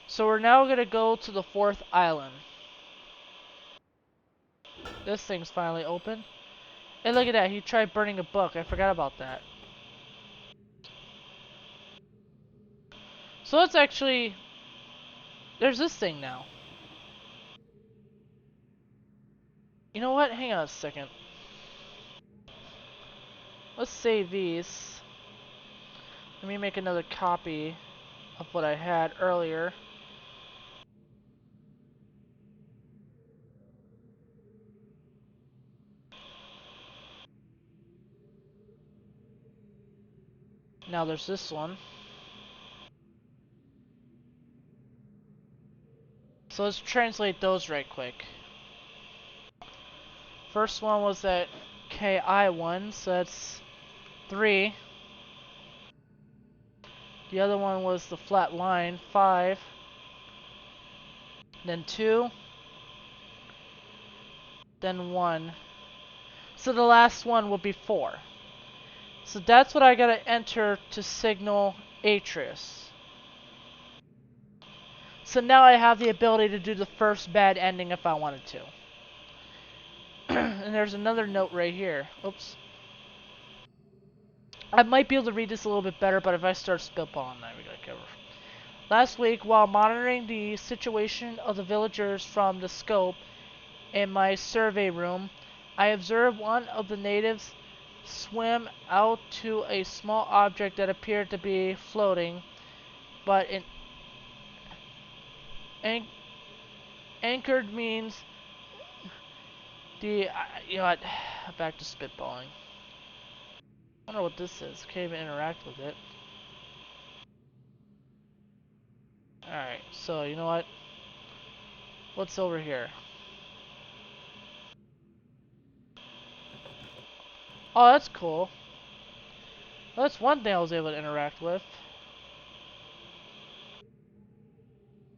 So we're now gonna go to the 4th island. This thing's finally open. And look at that, he tried burning a book. I forgot about that. So let's actually... There's this thing now. You know what? Hang on a second. Let's save these. Let me make another copy of what I had earlier. Now there's this one. So let's translate those right quick. First one was that KI one, so that's 3. The other one was the flat line, 5. Then 2. Then 1. So the last one will be 4. So that's what I gotta enter to signal Atreus. So now I have the ability to do the first bad ending if I wanted to. And there's another note right here. Oops. I might be able to read this a little bit better, but if I start spitballing, we gotta cover. Last week, while monitoring the situation of the villagers from the scope in my survey room, I observed one of the natives swim out to a small object that appeared to be floating, but anchored means the you know what? Back to spitballing. I wonder what this is. Can't even interact with it. Alright, so you know what? What's over here? Oh, that's cool. Well, that's one thing I was able to interact with.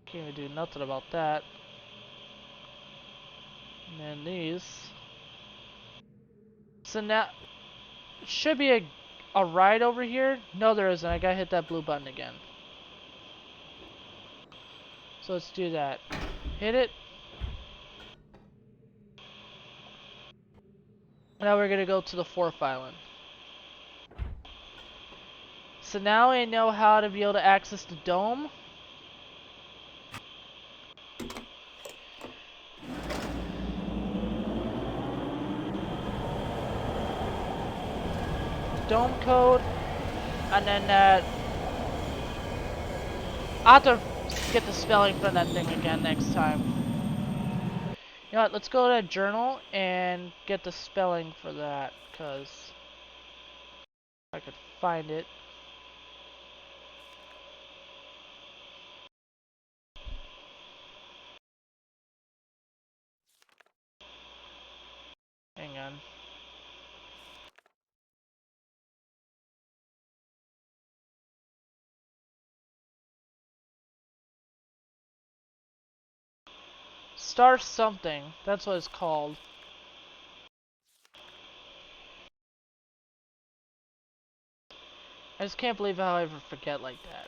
Can't even do nothing about that. And then these. So now, should be a ride over here. No, there isn't. I gotta hit that blue button again. So let's do that. Hit it. Now we're gonna go to the 4th island. So now I know how to be able to access the dome. Dome code. And then that. I'll have to get the spelling for that thing again next time. You know what, let's go to journal and get the spelling for that, because I could find it. Hang on. Star something. That's what it's called. I just can't believe how I ever forget like that.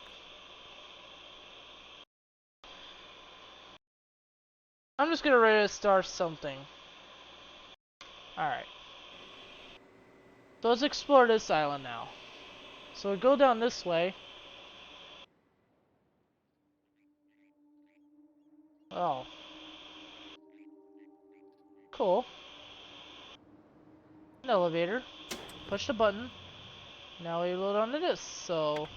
I'm just gonna rate it a star something. Alright. So let's explore this island now. So we go down this way. Oh. Cool. An elevator. Push the button. Now we load onto this. So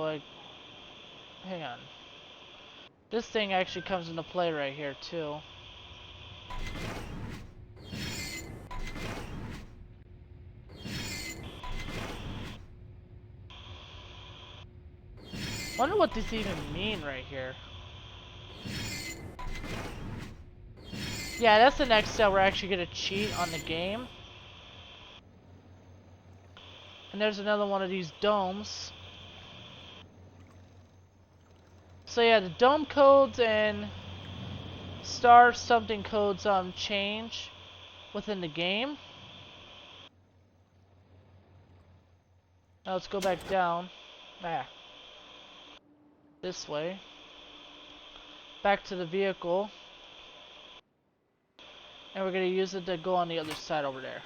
like, hang on. This thing actually comes into play right here too. Wonder what this even mean right here. Yeah, that's the next step. We're actually gonna cheat on the game. And there's another one of these domes. So yeah, the dome codes and star something codes change within the game. Now let's go back down. This way. Back to the vehicle. And we're gonna use it to go on the other side over there.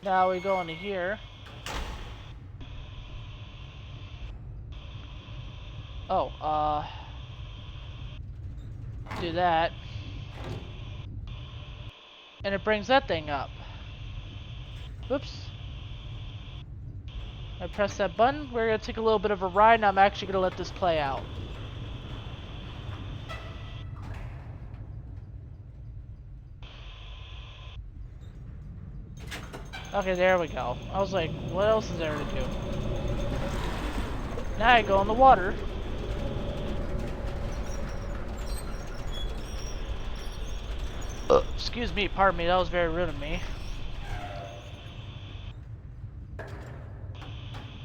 Now we go into here. Oh, do that. And it brings that thing up. Whoops. I press that button. We're gonna take a little bit of a ride, and I'm actually gonna let this play out. Okay, there we go. I was like, what else is there to do? Now I go in the water. Excuse me, pardon me, that was very rude of me.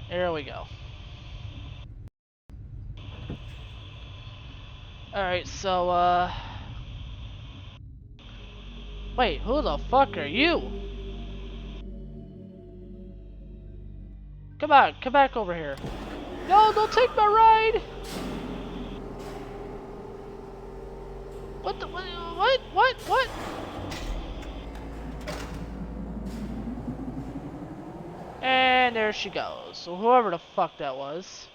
There we go. Alright, so, wait, who the fuck are you? Come on, come back over here. No, don't take my ride! What the, what? And there she goes. So whoever the fuck that was.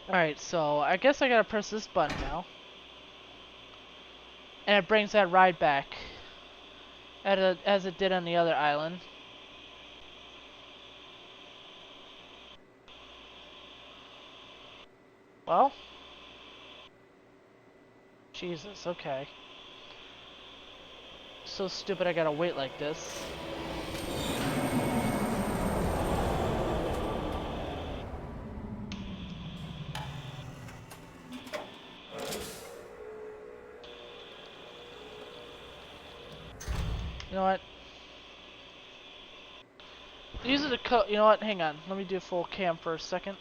Alright, so I guess I gotta press this button now. And it brings that ride back. As it did on the other island. Well. Jesus, okay. So stupid I gotta wait like this. You know what? Use the code. You know what? Hang on. Let me do full cam for a second.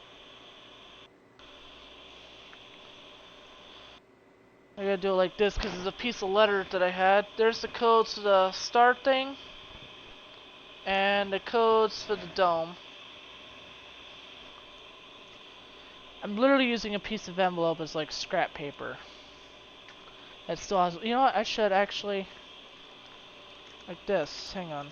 I gotta do it like this because it's a piece of letter that I had. There's the codes to the start thing. And the codes for the dome. I'm literally using a piece of envelope as like scrap paper. That still has. You know what? I should actually. Like this. Hang on.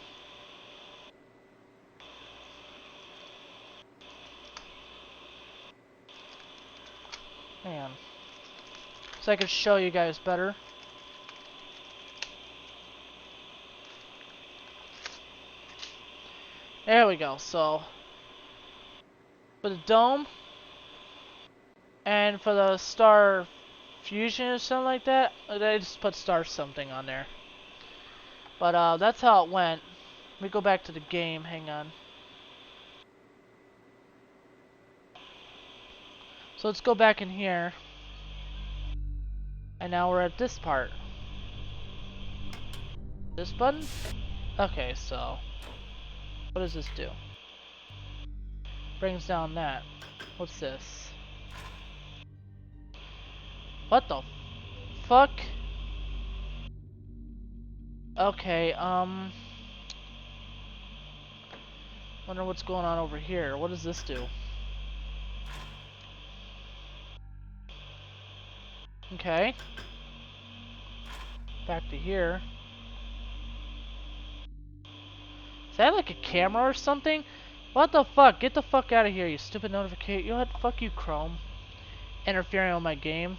Hang on. So I can show you guys better. There we go. So for the dome and for the star fusion or something like that, I just put star something on there. But that's how it went. Let me go back to the game. Hang on. So let's go back in here. And now we're at this part. This button? Okay, so What does this do? Brings down that. What's this? What the fuck? Okay, wonder what's going on over here. What does this do? Okay. Back to here. Is that like a camera or something? What the fuck? Get the fuck out of here, you stupid notification. You know what? Fuck you, Chrome. Interfering with my game.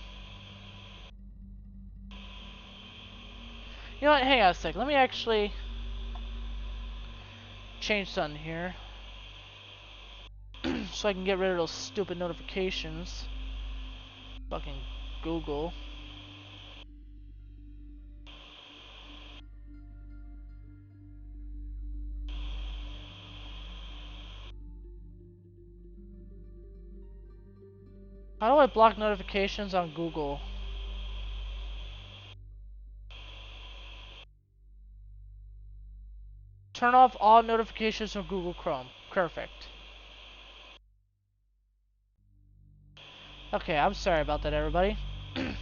You know what? Hang on a sec. Let me actually change something here. So I can get rid of those stupid notifications. Fucking Google. How do I block notifications on Google? Turn off all notifications from Google Chrome. Perfect. Okay, I'm sorry about that, everybody. So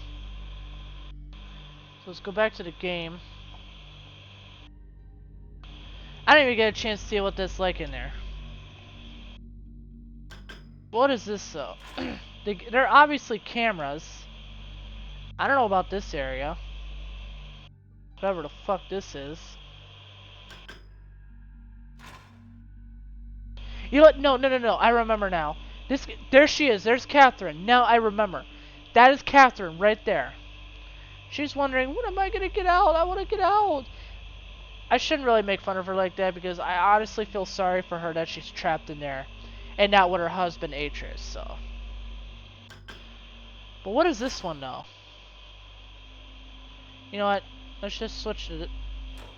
let's go back to the game. I didn't even get a chance to see what that's like in there. What is this though? They're obviously cameras. I don't know about this area. Whatever the fuck this is. You know what? No. I remember now. There she is. There's Catherine. Now I remember. That is Catherine right there. She's wondering, when am I gonna get out? I want to get out. I shouldn't really make fun of her like that because I honestly feel sorry for her that she's trapped in there, and not with her husband Atreus. So. But what is this one though? You know what? Let's just switch it.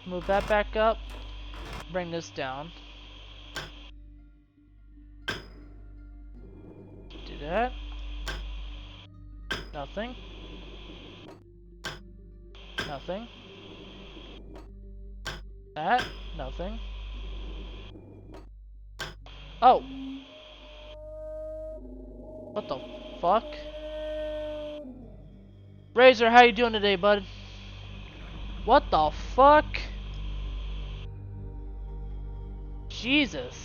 Move that back up. Bring this down. Do that. Nothing. Nothing. That. Nothing. Oh. What the fuck? Razor, how you doing today, bud? What the fuck? Jesus.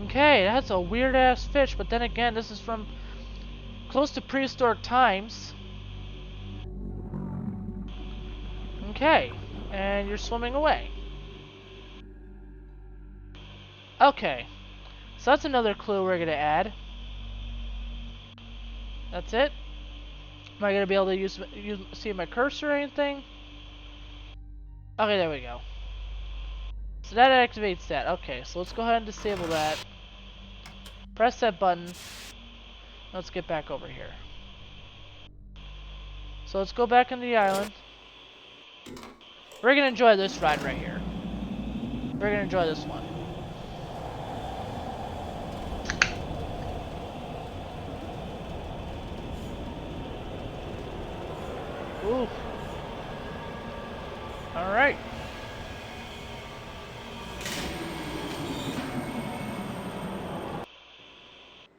Okay, that's a weird ass fish, but then again, this is from close to prehistoric times. Okay, and you're swimming away. Okay, so that's another clue we're gonna add. That's it. Am I gonna be able to see my cursor or anything? Okay, there we go. So that activates that. Okay, so let's go ahead and disable that. Press that button. Let's get back over here. So let's go back on the island. We're gonna enjoy this ride right here. We're gonna enjoy this one. Ooh. Alright.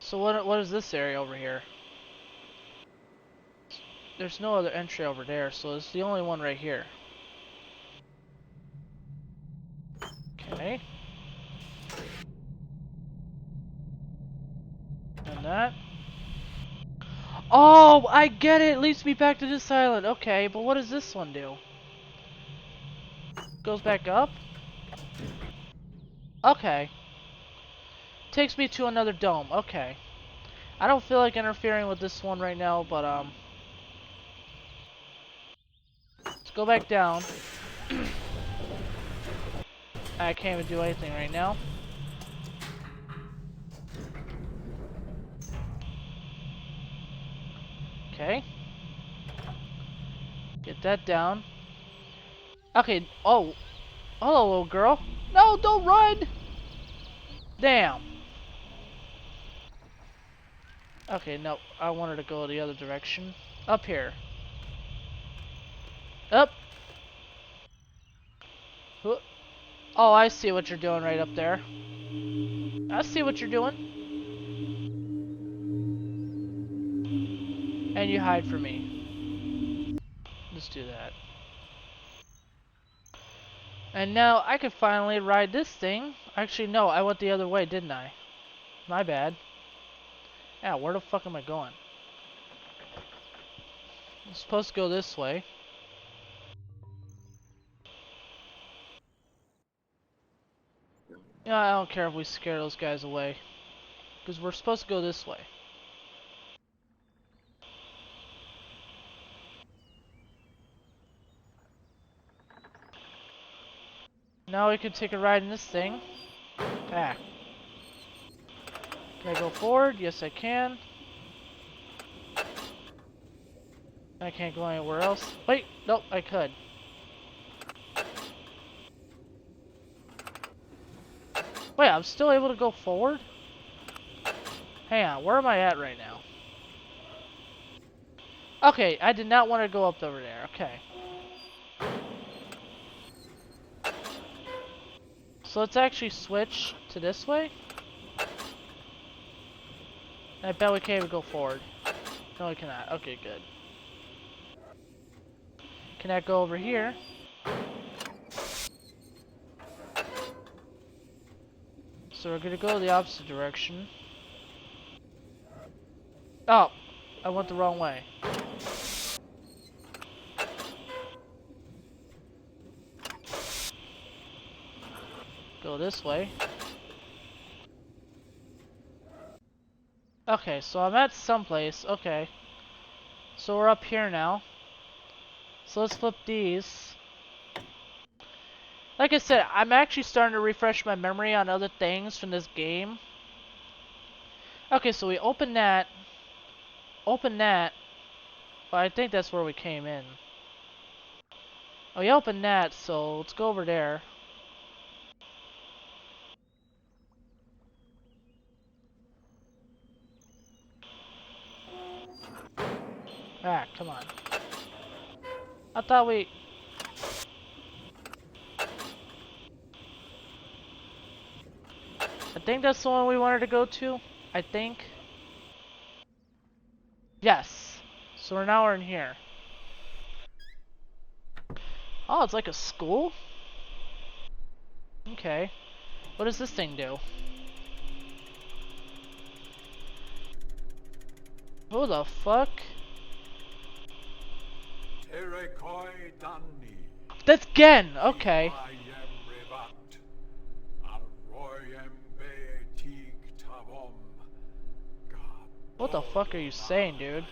So what is this area over here? There's no other entry over there, so it's the only one right here. Okay. And that. Oh, I get it! It leads me back to this island. Okay, but what does this one do? Goes back up? Okay. Takes me to another dome. Okay. I don't feel like interfering with this one right now, but let's go back down. I can't even do anything right now. Okay. Get that down. Okay. Oh. Hello, little girl. No, don't run! Damn. Okay, no. I wanted to go the other direction. Up here. Up. Oh, I see what you're doing right up there. I see what you're doing. And you hide from me. Let's do that. And now I can finally ride this thing. Actually, no, I went the other way, didn't I? My bad. Yeah, where the fuck am I going? I'm supposed to go this way. Yeah, I don't care if we scare those guys away. Because we're supposed to go this way. Now we can take a ride in this thing. Ah. Can I go forward? Yes, I can. I can't go anywhere else. Wait, nope, I could. Wait, I'm still able to go forward? Hang on, where am I at right now? Okay, I did not want to go up over there. Okay. So let's actually switch to this way. I bet we can't even go forward. No, we cannot. Okay, good. Can I go over here? So we're gonna go the opposite direction. Oh, I went the wrong way. Go this way. Okay, so I'm at someplace. Okay. So we're up here now. So let's flip these. Like I said, I'm actually starting to refresh my memory on other things from this game. Okay, so we open that. Open that. Well, I think that's where we came in. Oh, we opened that, so let's go over there. Ah, come on. I thought we... I think that's the one we wanted to go to. I think. Yes. So we're in here. Oh, it's like a school? Okay. What does this thing do? Who the fuck? That's Gen! Okay. What the fuck are you saying, dude?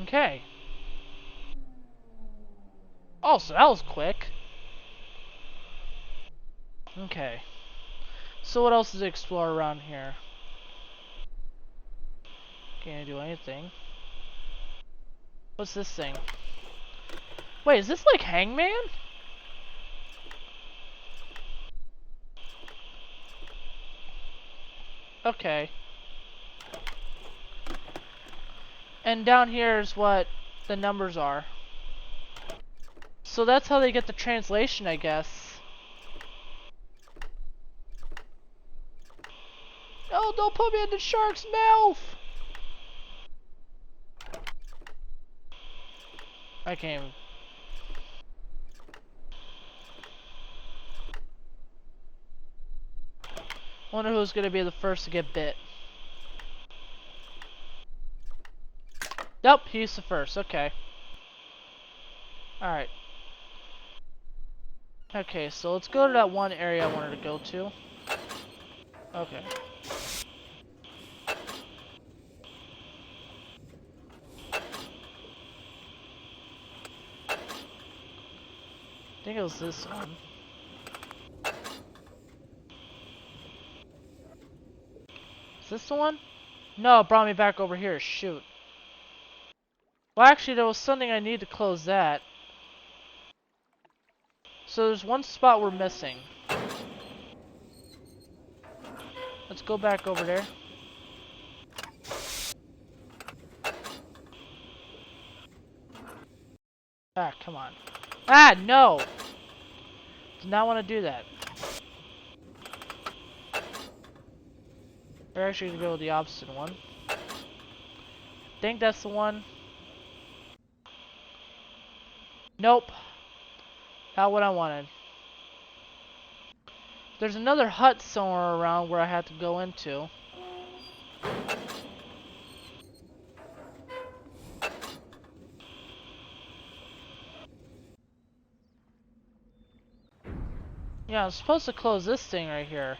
Okay. Oh, so that was quick. Okay. So what else is to explore around here? Can't do anything. What's this thing? Wait, is this like Hangman? Okay. And down here is what the numbers are. So that's how they get the translation, I guess. Oh, don't put me in the shark's mouth! I can't even... Wonder who's gonna be the first to get bit. Nope, he's the first. Okay. Alright. Okay, so let's go to that one area I wanted to go to. Okay. I think it was this one. Is this the one? No, it brought me back over here. Shoot. Well, actually, there was something I need to close that. So there's one spot we're missing. Let's go back over there. Ah, come on. Ah, no! Did not want to do that. We're actually gonna go with the opposite one. I think that's the one. Nope. Not what I wanted. There's another hut somewhere around where I have to go into. Yeah, I'm supposed to close this thing right here.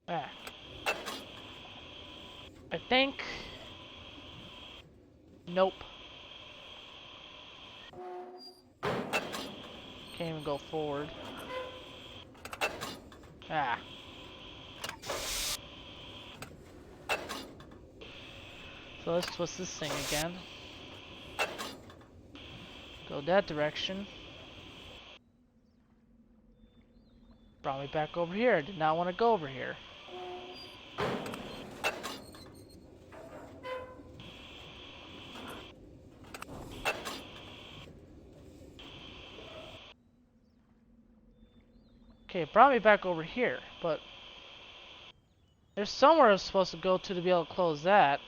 Back. I think. Nope. Can't even go forward. Ah. So let's twist this thing again. Go that direction. Brought me back over here. Did not want to go over here. Okay, it brought me back over here, but there's somewhere I'm supposed to go to be able to close that.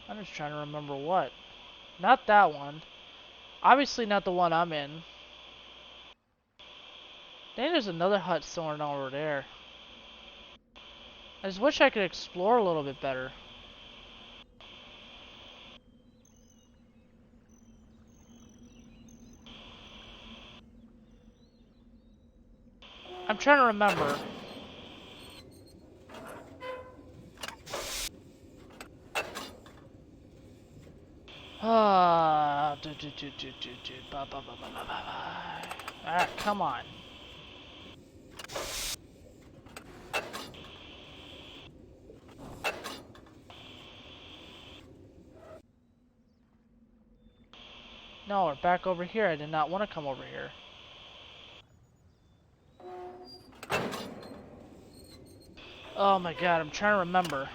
I'm just trying to remember what. Not that one. Obviously not the one I'm in. I think there's another hut somewhere over there. I just wish I could explore a little bit better. I'm trying to remember. Ah, Alright, come on. No, we're back over here. I did not want to come over here. Oh my god, I'm trying to remember.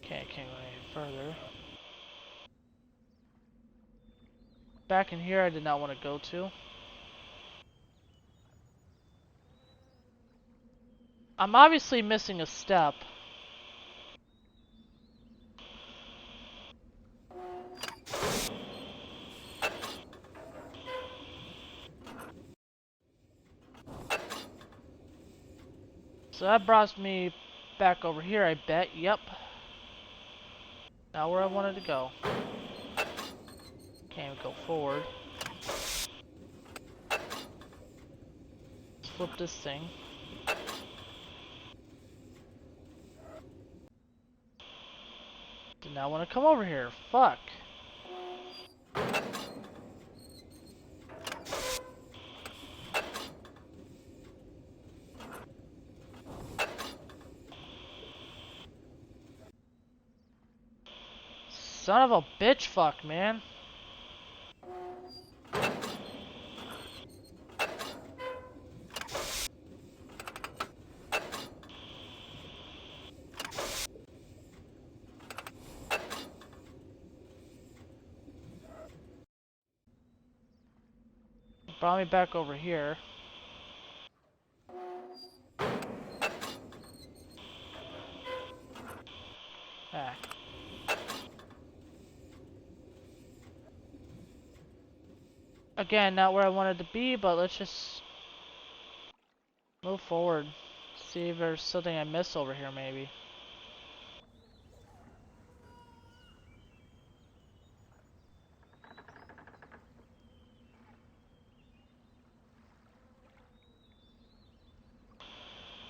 Okay, I can't go any further. Back in here, I did not want to go to. I'm obviously missing a step. So that brought me back over here, I bet. Yep. Now where I wanted to go. Can't even go forward. Let's flip this thing. Did not want to come over here. Fuck. Son of a bitch fuck, man. Brought me back over here. Ah. Again, not where I wanted to be, but let's just move forward. See if there's something I missed over here, maybe.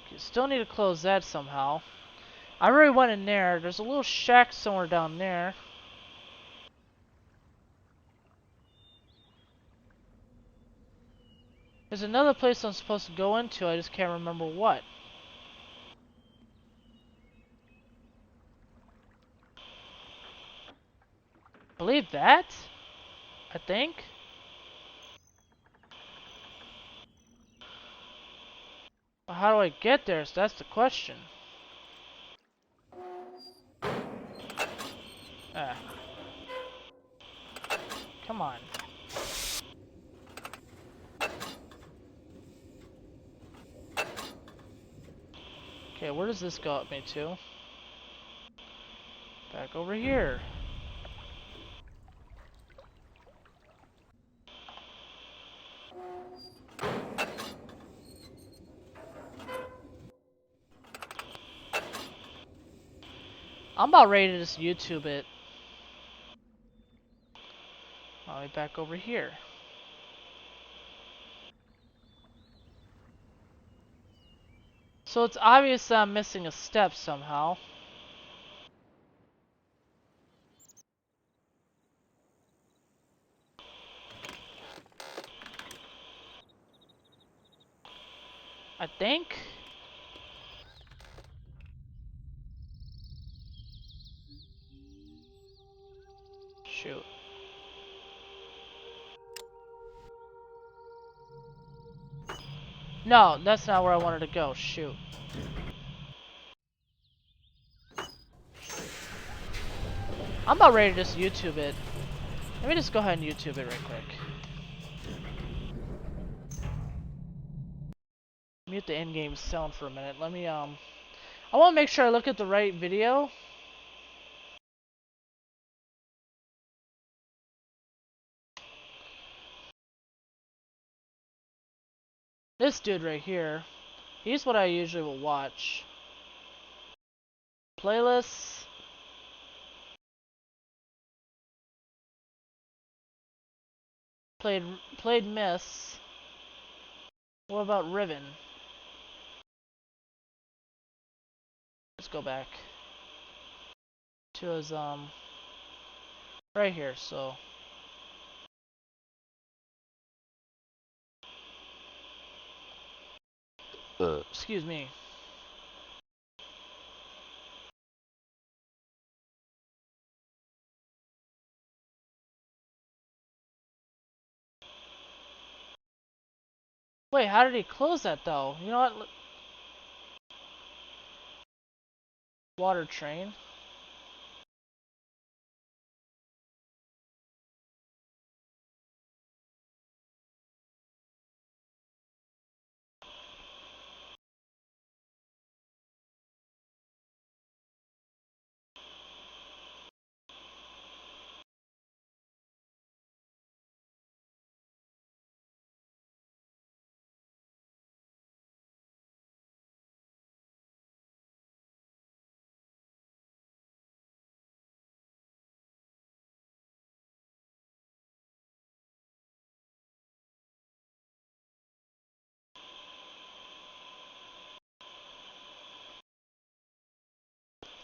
Okay, still need to close that somehow. I already went in there. There's a little shack somewhere down there. There's another place I'm supposed to go into. I just can't remember what. Believe that? I think. But how do I get there? So that's the question. Ah. Come on. Okay, where does this go up me to? Back over here. I'm about ready to just YouTube it. I'll be back over here. So it's obvious that I'm missing a step somehow. I think. Shoot. No, that's not where I wanted to go. Shoot. I'm about ready to just YouTube it. Let me just go ahead and YouTube it right quick. Mute the in-game sound for a minute. Let me, I want to make sure I look at the right video. This dude right here, he's what I usually will watch. Playlists. Played MYST. What about Riven? Let's go back to his, right here, so. Excuse me. Wait, how did he close that though? You know what? Water train.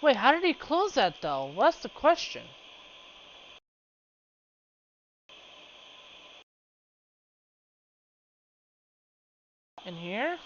Wait, how did he close that though? Well, that's the question. In here?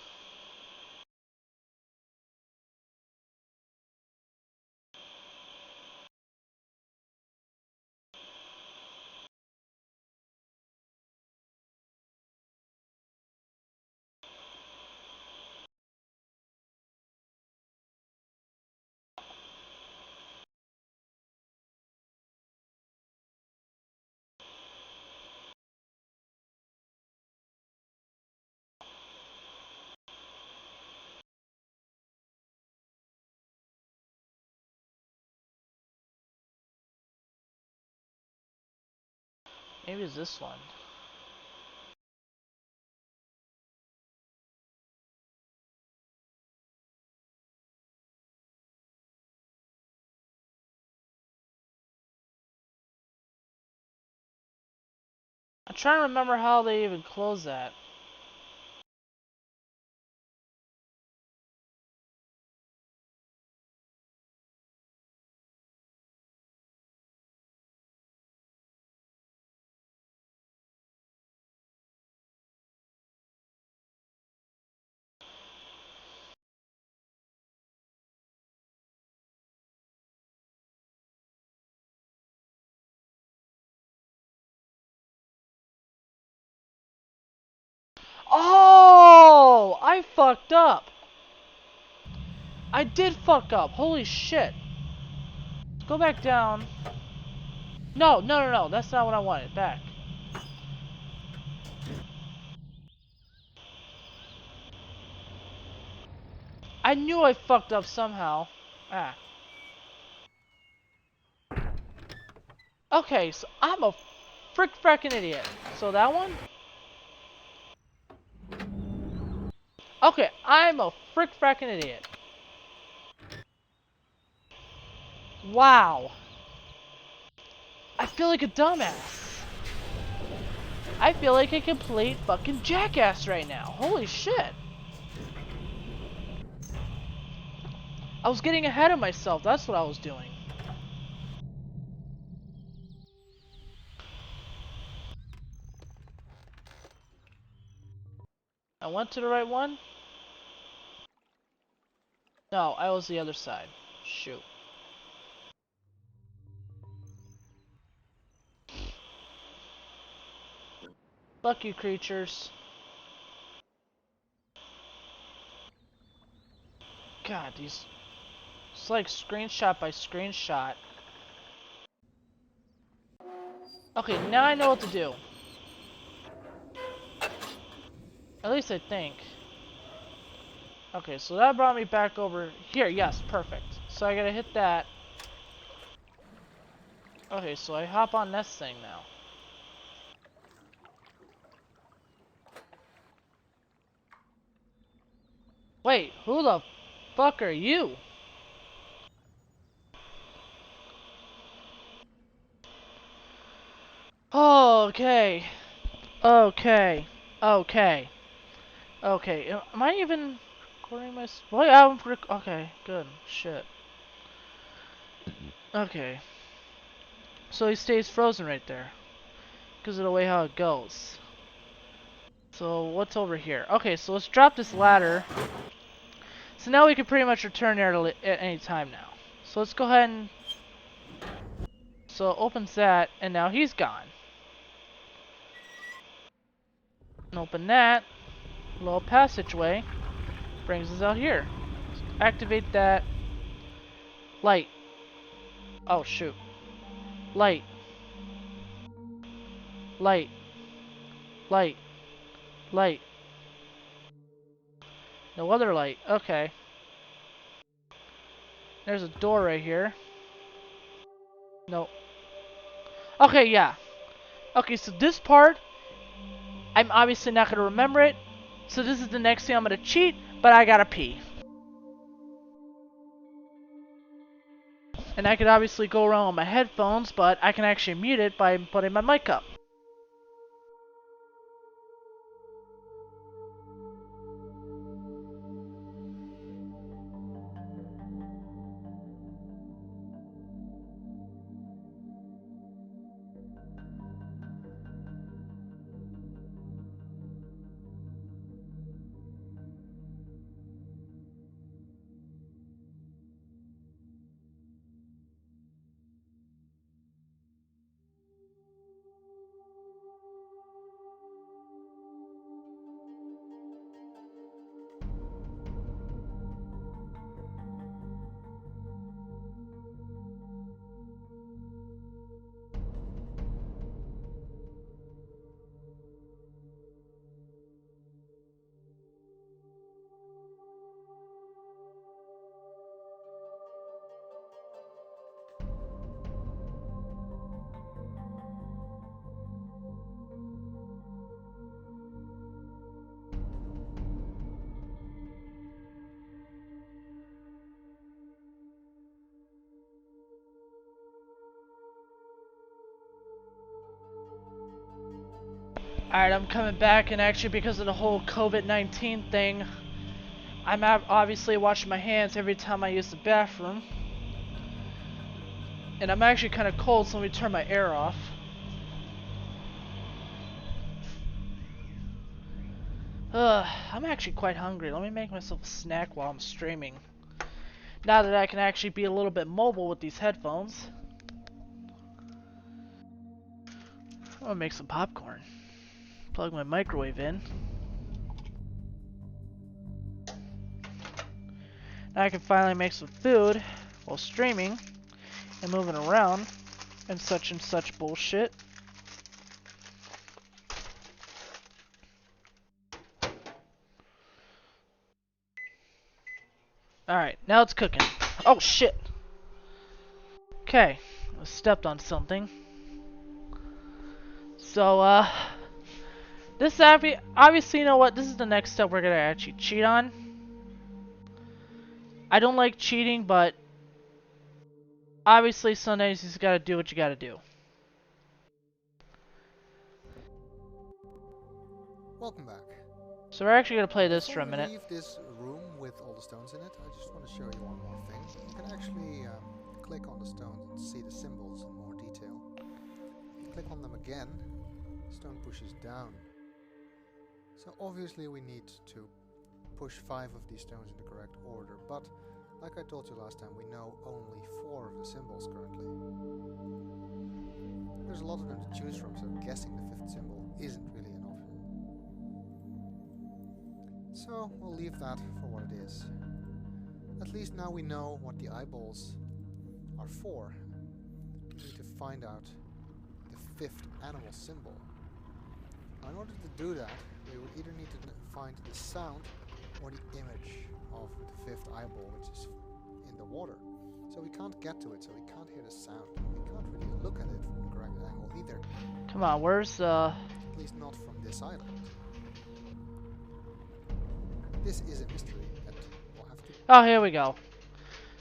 Maybe it's this one. I'm trying to remember how they even close that. Oh! I fucked up. I did fuck up. Holy shit. Let's go back down. No, no, no, no. That's not what I wanted. Back. I knew I fucked up somehow. Ah. Okay, so I'm a frickin' idiot. So that one? Okay, I'm a frickin' idiot. Wow. I feel like a dumbass. I feel like a complete fucking jackass right now. Holy shit. I was getting ahead of myself. That's what I was doing. I went to the right one? No, I was the other side. Shoot. Fuck you, creatures. God, these... It's like screenshot by screenshot. Okay, now I know what to do. At least I think. Okay, so that brought me back over here. Yes, perfect. So I gotta hit that. Okay, so I hop on this thing now. Wait, who the fuck are you? Oh, okay. Okay. Okay. Okay. Am I even recording my... Wait, okay, good. Shit. Okay. So he stays frozen right there. Because of the way how it goes. So, what's over here? Okay, so let's drop this ladder. So now we can pretty much return there at any time now. So let's go ahead and... So it opens that, and now he's gone. And open that. Little passageway. Brings us out here. Activate that. Light. Oh, shoot. Light. Light. Light. Light. No other light. Okay. There's a door right here. Nope. Okay, yeah. Okay, so this part, I'm obviously not going to remember it. So this is the next thing I'm going to cheat, but I gotta pee. And I could obviously go around with my headphones, but I can actually mute it by putting my mic up. Alright, I'm coming back, and actually because of the whole COVID-19 thing, I'm obviously washing my hands every time I use the bathroom. And I'm actually kind of cold, so let me turn my air off. I'm actually quite hungry. Let me make myself a snack while I'm streaming. Now that I can actually be a little bit mobile with these headphones. I'm gonna make some popcorn. Plug my microwave in. Now I can finally make some food while streaming and moving around and such bullshit. Alright, now it's cooking. Oh shit! Okay, I stepped on something. So, this obviously, you know what? This is the next step we're gonna actually cheat on. I don't like cheating, but obviously sometimes you just gotta do what you gotta do. Welcome back. So we're actually gonna play this Before for a minute. we leave this room with all the stones in it, I just want to show you one more thing. You can actually click on the stones and see the symbols in more detail. If you click on them again, the stone pushes down. So obviously we need to push 5 of these stones in the correct order, but like I told you last time, we know only 4 of the symbols currently. There's a lot of them to choose from, so guessing the 5th symbol isn't really an option. So we'll leave that for what it is. At least now we know what the eyeballs are for. We need to find out the 5th animal symbol. Now, in order to do that, we would either need to find the sound or the image of the 5th eyeball, which is in the water. So we can't get to it, so we can't hear the sound. We can't really look at it from the correct angle either. Come on, where's At least not from this island. This is a mystery that we'll have to... Oh, here we go.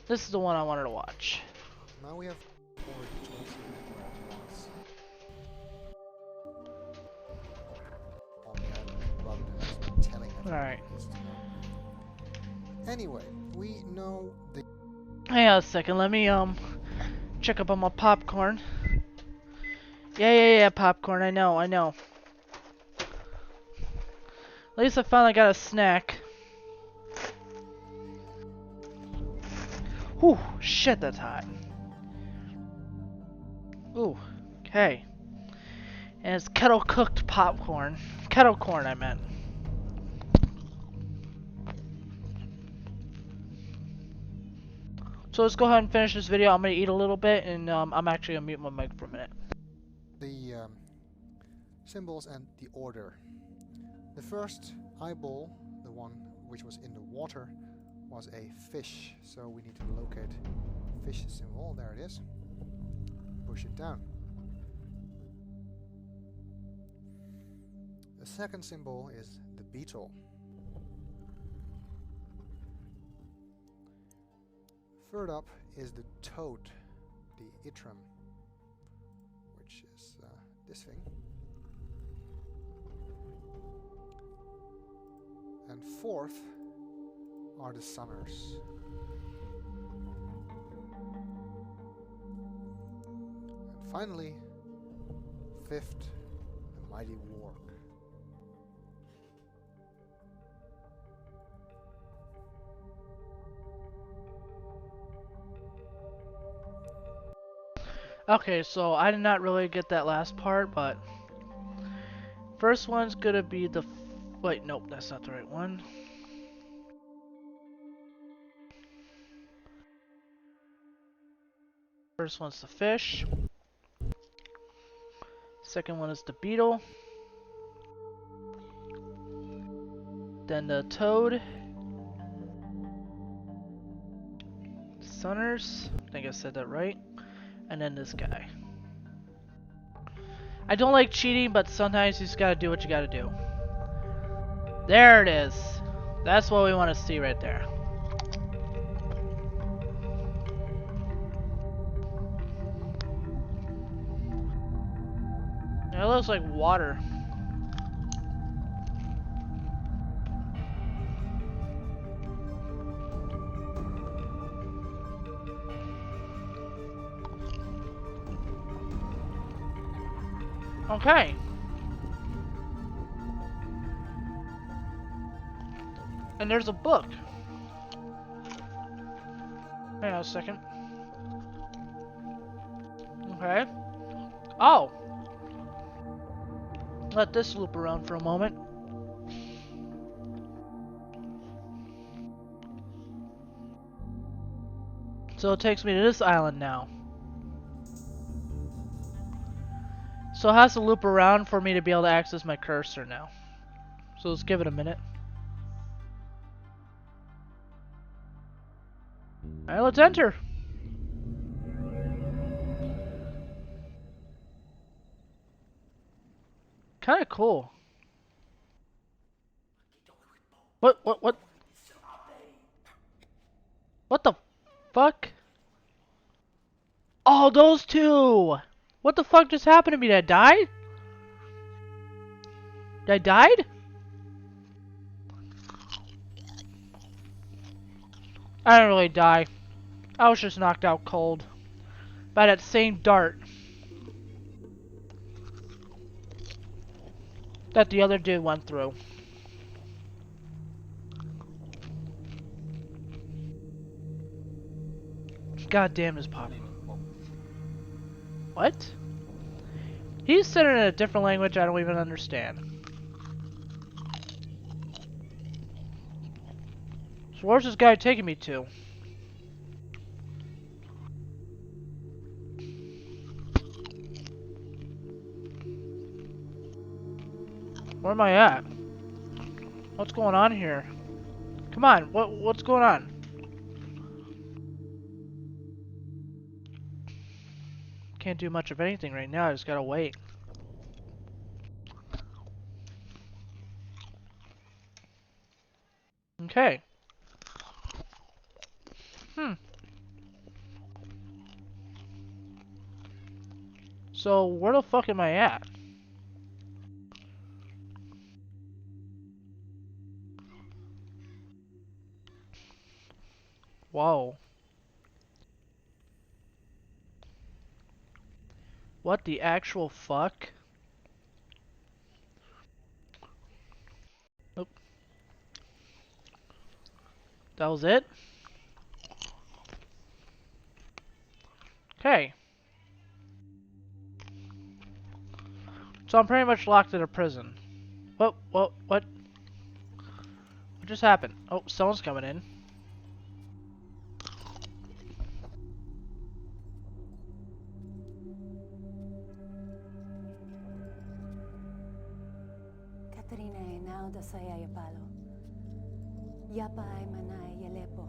This is the one I wanted to watch. Now we have 4 choices where it was on the island, rather than actually telling everyone Alright. what needs to know. Anyway, we know the... Hang on a second, let me check up on my popcorn. Yeah, popcorn, I know. At least I finally got a snack. Whew, shit, that's hot. Ooh, okay. And it's kettle cooked popcorn. Kettle corn, I meant. So let's go ahead and finish this video. I'm gonna eat a little bit, and I'm actually gonna mute my mic for a minute. The symbols and the order. The first eyeball, the one which was in the water, was a fish. So we need to locate the fish symbol. There it is. Push it down. The second symbol is the beetle. Third up is the toad, the itram, which is this thing. And fourth are the sunners. And finally, fifth, the mighty warg. Okay, so I did not really get that last part, but first one's gonna be the wait, nope, that's not the right one. First one's the fish. Second one is the beetle. Then the toad. Sunners. I think I said that right. And then this guy. I don't like cheating, but sometimes you just gotta do what you gotta do. There it is. That's what we want to see right there. It looks like water. Okay. And there's a book. Hang on a second. Okay. Oh. Let this loop around for a moment. So it takes me to this island now. So it has to loop around for me to be able to access my cursor now. So let's give it a minute. Alright, let's enter. Kinda cool. What? What the fuck? Oh, those two! What the fuck just happened to me? Did I die? I died? I didn't really die. I was just knocked out cold by that same dart that the other dude went through. God damn this pop. What? He's said it in a different language I don't even understand. So where's this guy taking me to? Where am I at? What's going on here? Come on, what's going on? Can't do much of anything right now, I just gotta wait. Okay. So where the fuck am I at? Whoa. What the actual fuck? Oop. That was it? Okay. So I'm pretty much locked in a prison. What? What just happened? Oh, someone's coming in. Katrina e now da saya palo. Yapa ay manay yalepo.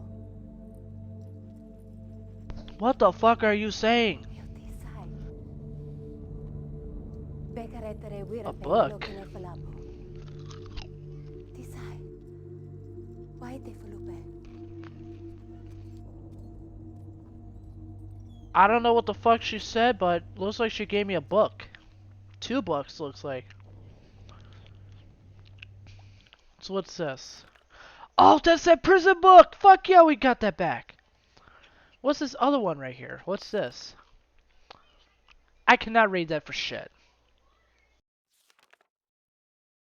What the fuck are you saying? Yutisay. Bekaretere wira A book? pengalo kinefalapo. Tisay. Why te fulupe? I don't know what the fuck she said, but looks like she gave me a book. 2 books, looks like. So what's this? Oh, that's that prison book! Fuck yeah, we got that back! What's this other one right here? What's this? I cannot read that for shit.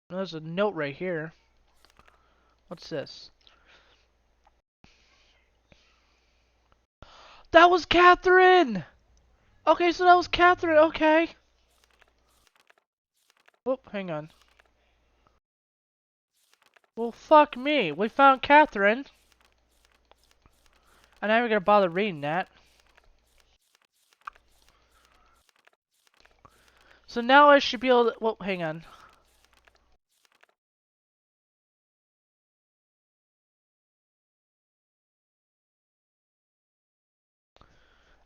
There's a note right here. What's this? That was Catherine! Okay, so that was Catherine, okay. Whoop, hang on. Well, fuck me. We found Catherine. I'm not even gonna bother reading that. So now I should be able to... Well, hang on.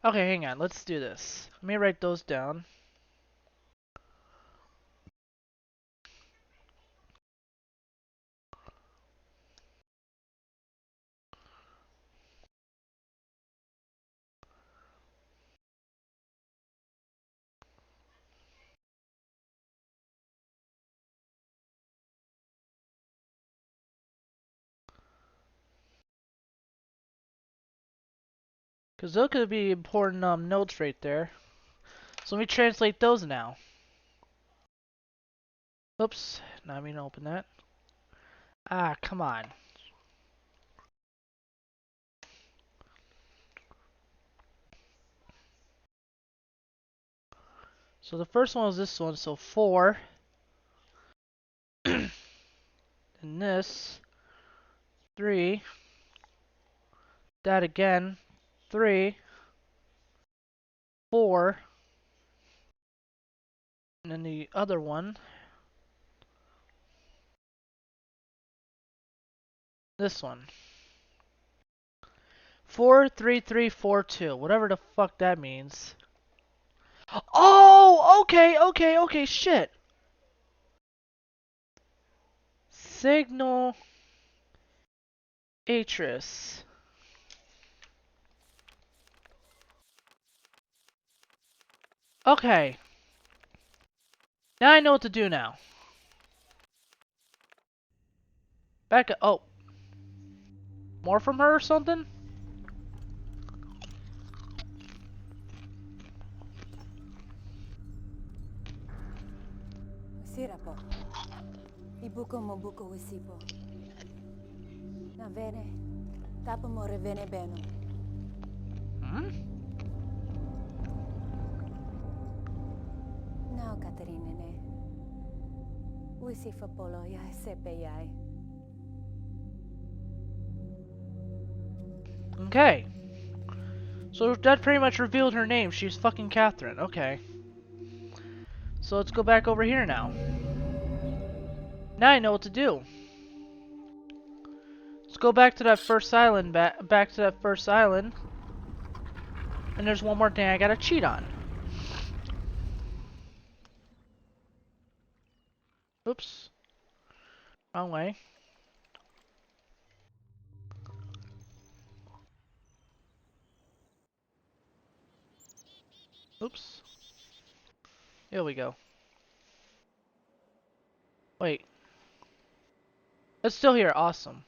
Okay, hang on. Let's do this. Let me write those down. Because those could be important notes right there. So let me translate those now. Oops. Not mean to open that. Ah, come on. So the first one was this one. So 4. And this. 3. That again. 3, 4, and then the other one, this one. 43342, whatever the fuck that means. Oh, okay, shit. Signal Atris. Okay. Now I know what to do now. Back up. Oh. More from her or something? Sira po. Ibuko mo buko wisipo. Na vene. Tapo mo revene beno. Hmm? Now, Katerina ne. Wisifa polo ya sepe yai. Okay. So that pretty much revealed her name. She's fucking Catherine. Okay. So let's go back over here now. Now I know what to do. Let's go back to that first island. Back to that first island. And there's one more thing I gotta cheat on. Oops. Wrong way. Oops. Here we go. Wait. It's still here. Awesome.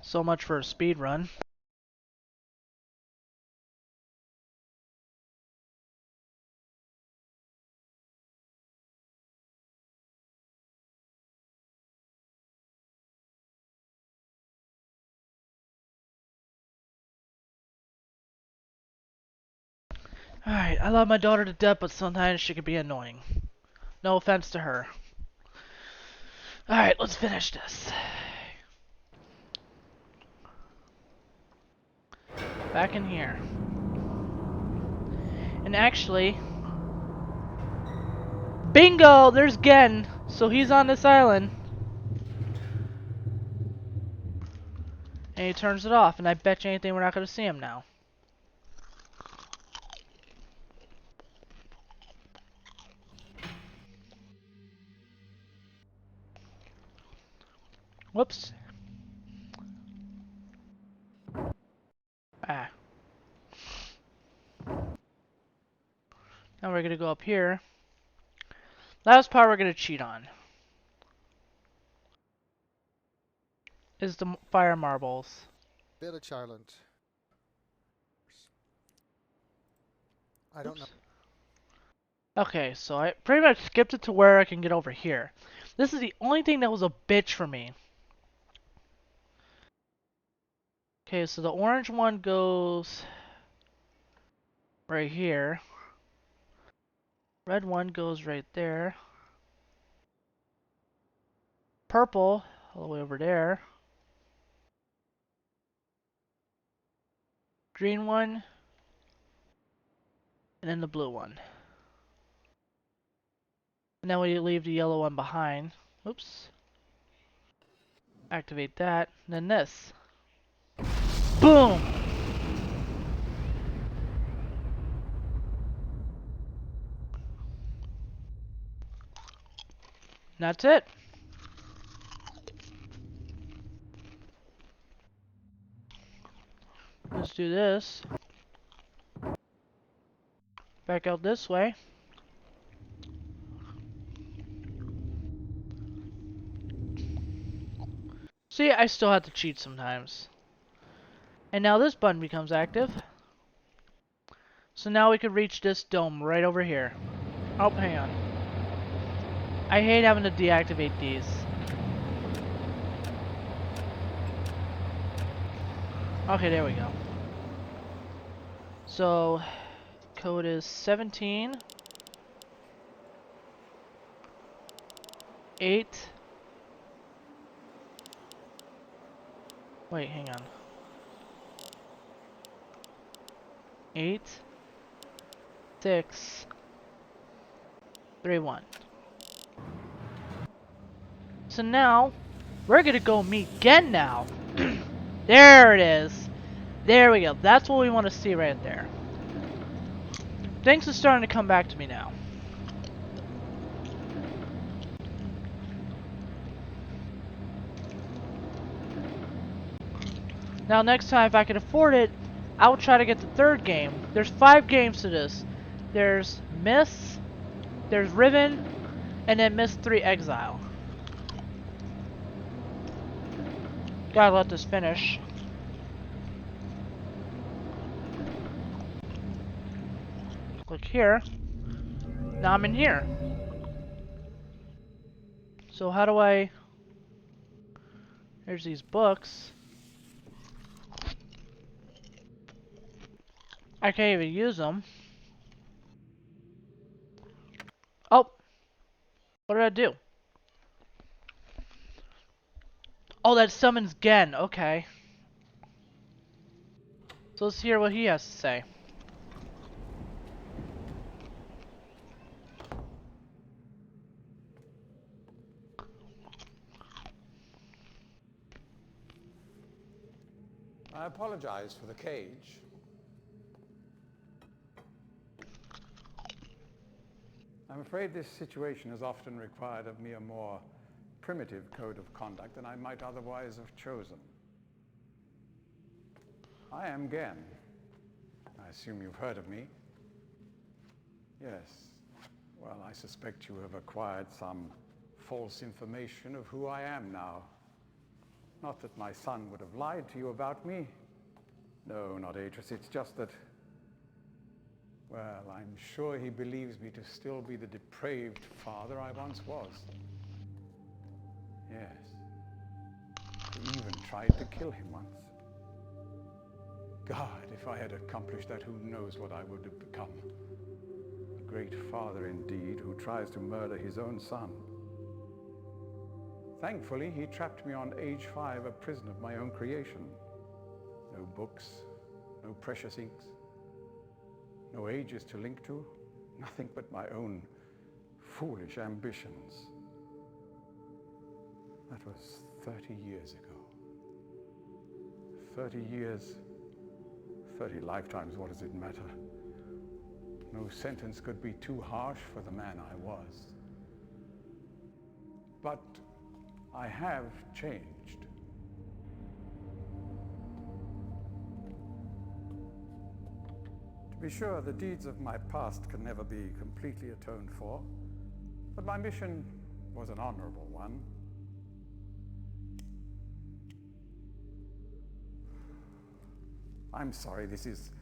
So much for a speed run. Alright, I love my daughter to death, but sometimes she can be annoying. No offense to her. Alright, let's finish this. Back in here. And actually... Bingo! There's Gen! So he's on this island. And he turns it off, and I bet you anything we're not going to see him now. Whoops. Ah. Now we're gonna go up here. Last part we're gonna cheat on is the fire marbles. Village Island. I don't know. Oops. Okay, so I pretty much skipped it to where I can get over here. This is the only thing that was a bitch for me. Okay, so the orange one goes right here. Red one goes right there. Purple all the way over there. Green one. And then the blue one. And then we leave the yellow one behind. Oops. Activate that. And then this. Boom! And that's it. Let's do this. Back out this way. See, I still have to cheat sometimes. And now this button becomes active. So now we can reach this dome right over here. Oh, hang on. I hate having to deactivate these. Okay, there we go. So, code is 17 8. Wait, hang on. 8 6 3 1. So now we're gonna go meet Gen now. There it is. There we go. That's what we want to see right there. Things are starting to come back to me now. Now next time, if I can afford it, I'll try to get the third game. There's 5 games to this. There's MYST, there's Riven, and then MYST 3 Exile. Gotta let this finish. Click here. Now I'm in here. So how do I... There's these books. I can't even use them. Oh! What did I do? Oh, that summons Gen. Okay. So let's hear what he has to say. I apologize for the cage. I'm afraid this situation has often required of me a more primitive code of conduct than I might otherwise have chosen. I am Gen. I assume you've heard of me. Yes. Well, I suspect you have acquired some false information of who I am now. Not that my son would have lied to you about me. No, not Atris. It's just that, well, I'm sure he believes me to still be the depraved father I once was. Yes. He even tried to kill him once. God, if I had accomplished that, who knows what I would have become. A great father indeed, who tries to murder his own son. Thankfully, he trapped me on age 5, a prison of my own creation. No books, no precious inks, no ages to link to, nothing but my own foolish ambitions. That was 30 years ago. 30 years, 30 lifetimes, what does it matter? No sentence could be too harsh for the man I was. But I have changed. To be sure, the deeds of my past can never be completely atoned for, but my mission was an honorable one. I'm sorry, this is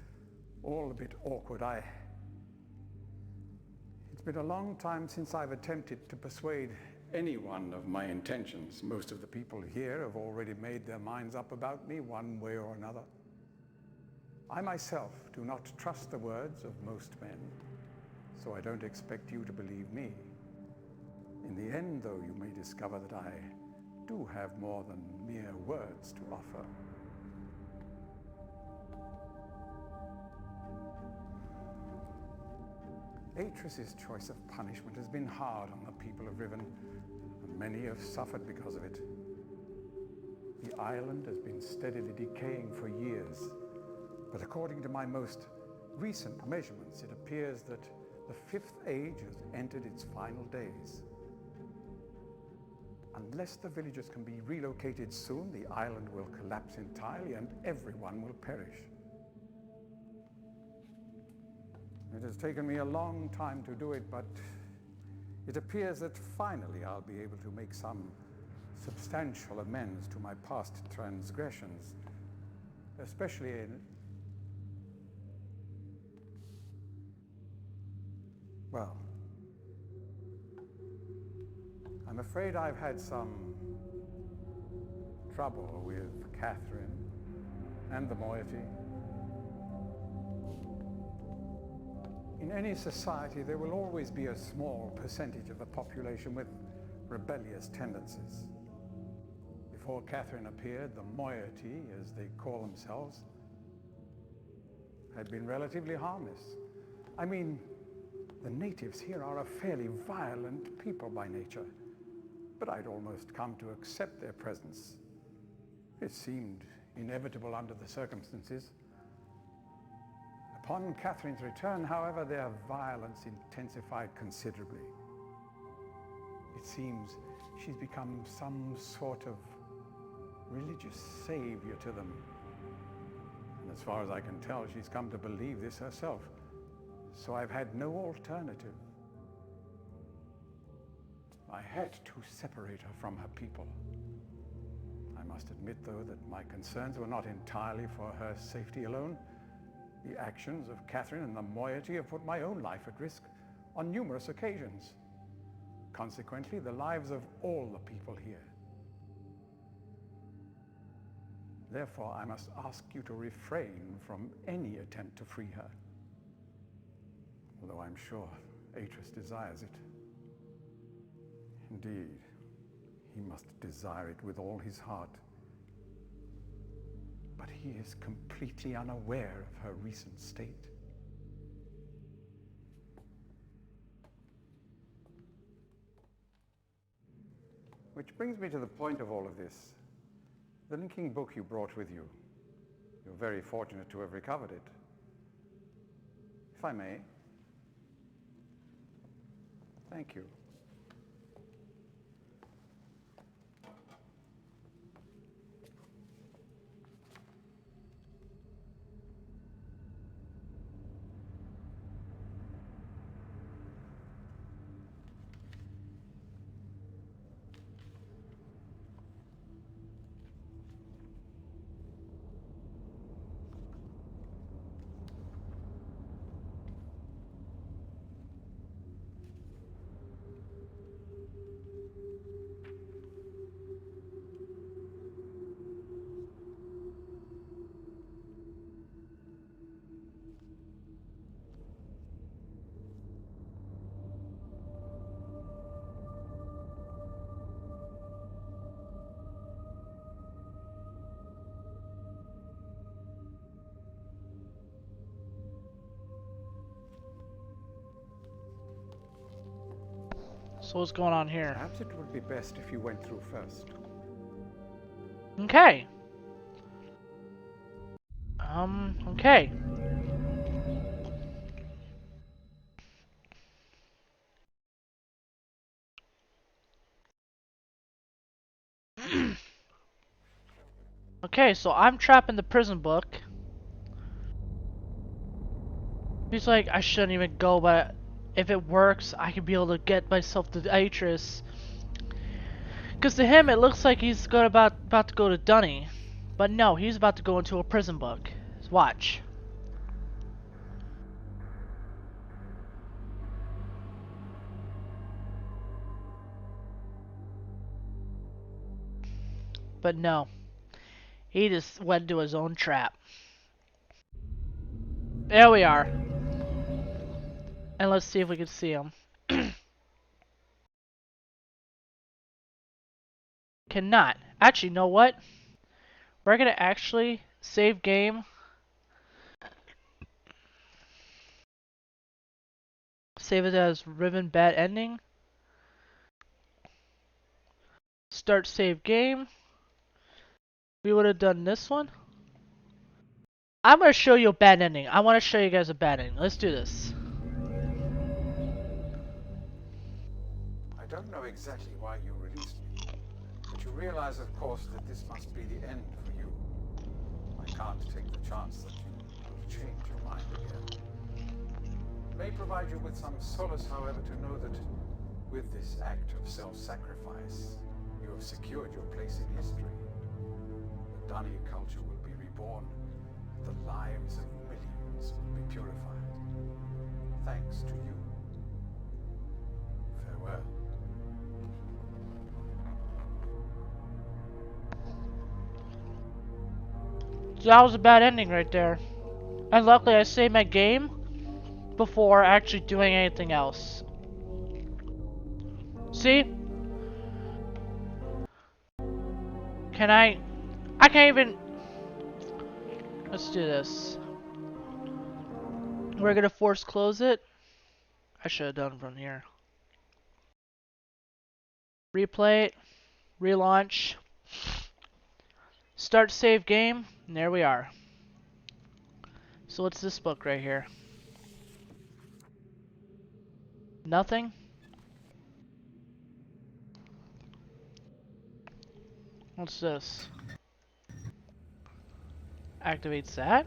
all a bit awkward. It's been a long time since I've attempted to persuade anyone of my intentions. Most of the people here have already made their minds up about me one way or another. I myself do not trust the words of most men, so I don't expect you to believe me. In the end, though, you may discover that I do have more than mere words to offer. Atris's choice of punishment has been hard on the people of Riven, and many have suffered because of it. The island has been steadily decaying for years, but according to my most recent measurements, it appears that the Fifth Age has entered its final days. Unless the villagers can be relocated soon, the island will collapse entirely and everyone will perish. It has taken me a long time to do it, but it appears that finally I'll be able to make some substantial amends to my past transgressions, especially in... Well, I'm afraid I've had some trouble with Catherine and the moiety. In any society, there will always be a small percentage of the population with rebellious tendencies. Before Catherine appeared, the moiety, as they call themselves, had been relatively harmless. I mean, the natives here are a fairly violent people by nature, but I'd almost come to accept their presence. It seemed inevitable under the circumstances. Upon Catherine's return, however, their violence intensified considerably. It seems she's become some sort of religious savior to them. And as far as I can tell, she's come to believe this herself. So I've had no alternative. I had to separate her from her people. I must admit, though, that my concerns were not entirely for her safety alone. The actions of Catherine and the moiety have put my own life at risk on numerous occasions. Consequently, the lives of all the people here. Therefore, I must ask you to refrain from any attempt to free her. Although I'm sure Atris desires it. Indeed, he must desire it with all his heart. But he is completely unaware of her recent state. Which brings me to the point of all of this. The linking book you brought with you. You're very fortunate to have recovered it. If I may. Thank you. So what's going on here? Perhaps it would be best if you went through first. Okay. Okay. Okay, so I'm trapped in the prison book. He's like, I shouldn't even go, but if it works, I could be able to get myself to the Atris. Because to him, it looks like he's about to go to Dunny. But no, he's about to go into a prison book. Watch. But no. He just went into his own trap. There we are. And let's see if we can see him. Cannot. Actually, you know what? We're gonna actually save game. Save it as Riven bad ending. Start save game. We would have done this one. I'm gonna show you a bad ending. I want to show you guys a bad ending. Let's do this. I don't know exactly why you released me, but you realize, of course, that this must be the end for you. I can't take the chance that you will change your mind again. It may provide you with some solace, however, to know that with this act of self-sacrifice, you have secured your place in history. The Dunny culture will be reborn. The lives of millions will be purified. Thanks to you. Farewell. So that was a bad ending right there. And luckily I saved my game before actually doing anything else. See? Can I can't even... Let's do this. We're gonna force close it. I should have done from here. Replay it. Relaunch. Start save game. And there we are. So what's this book right here? Nothing? What's this? Activates that?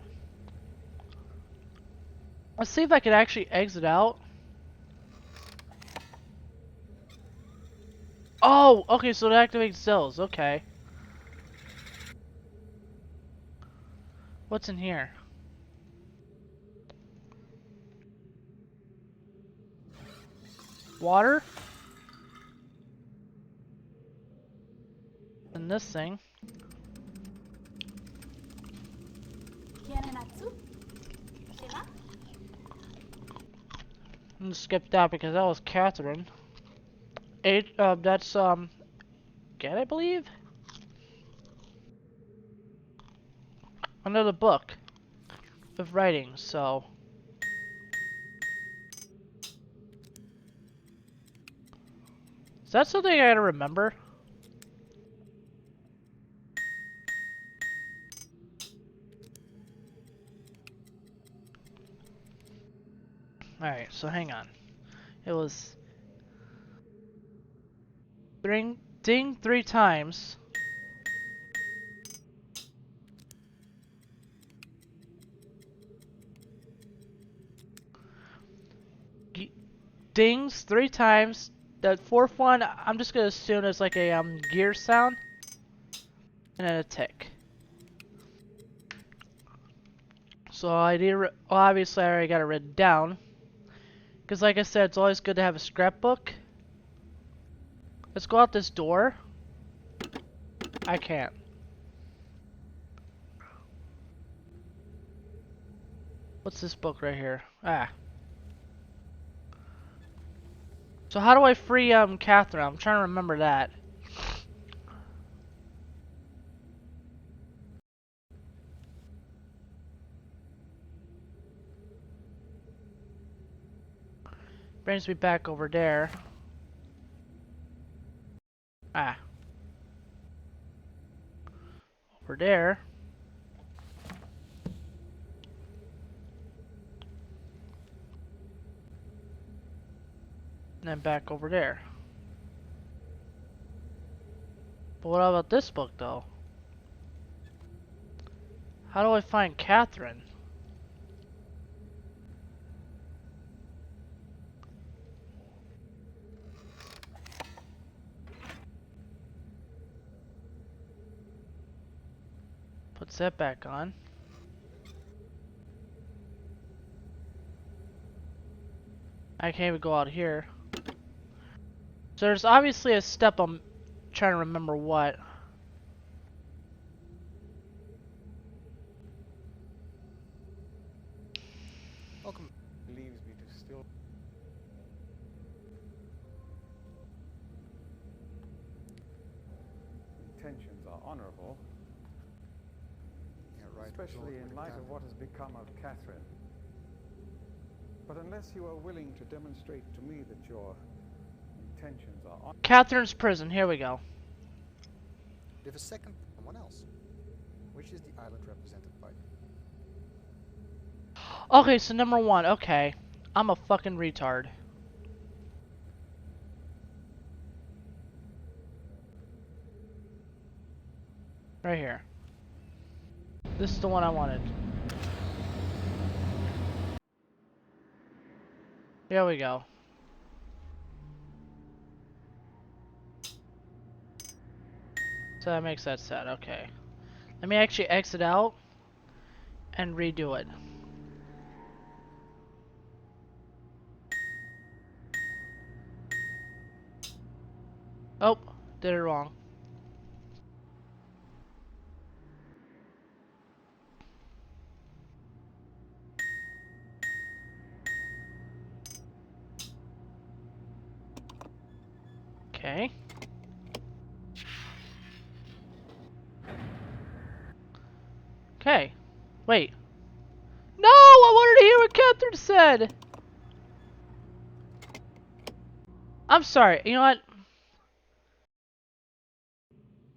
Let's see if I can actually exit out. Oh, okay, so it activates cells. Okay. What's in here? Water? And this thing. I'm gonna skip that because that was Catherine. That's Get, I believe? Another book of writing, so. Is that something I gotta remember? Alright, so hang on. It was ding 3 times. Dings 3 times. That fourth one, I'm just gonna assume is like a gear sound. And then a tick. So I did, obviously I already got it written down. Because like I said, it's always good to have a scrapbook. Let's go out this door. I can't. What's this book right here? Ah. So how do I free Catherine? I'm trying to remember that. Brings me back over there. Ah. Over there. And then back over there. But what about this book, though? How do I find Catherine? Puts that back on. I can't even go out here. So there's obviously a step I'm trying to remember what. Welcome. Leaves me to still. Intentions are honorable, Yeah, right. especially in light of what has become of Catherine. But unless you are willing to demonstrate to me that your intentions are honorable. Catherine's prison. Here we go. We have a second someone else. Which is the island represented by? Okay, so number one. Okay. I'm a fucking retard. Right here. This is the one I wanted. There we go. So that makes that sad. Okay. Let me actually exit out and redo it. Oh, did it wrong. Okay. Okay. Wait. No! I wanted to hear what Catherine said! I'm sorry. You know what?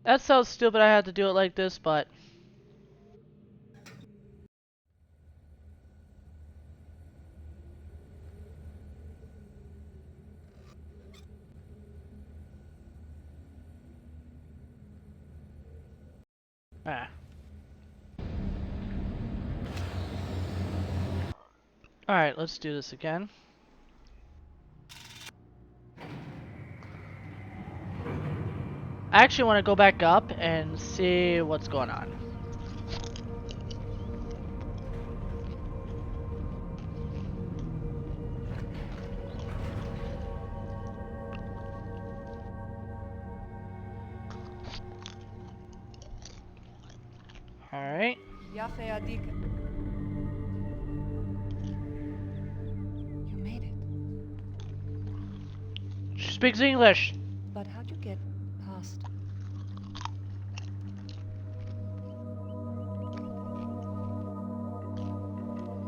That sounds stupid. I had to do it like this, but... Ah. Alright, let's do this again. I actually want to go back up and see what's going on. Alright. You made it. She speaks English. But how'd you get past?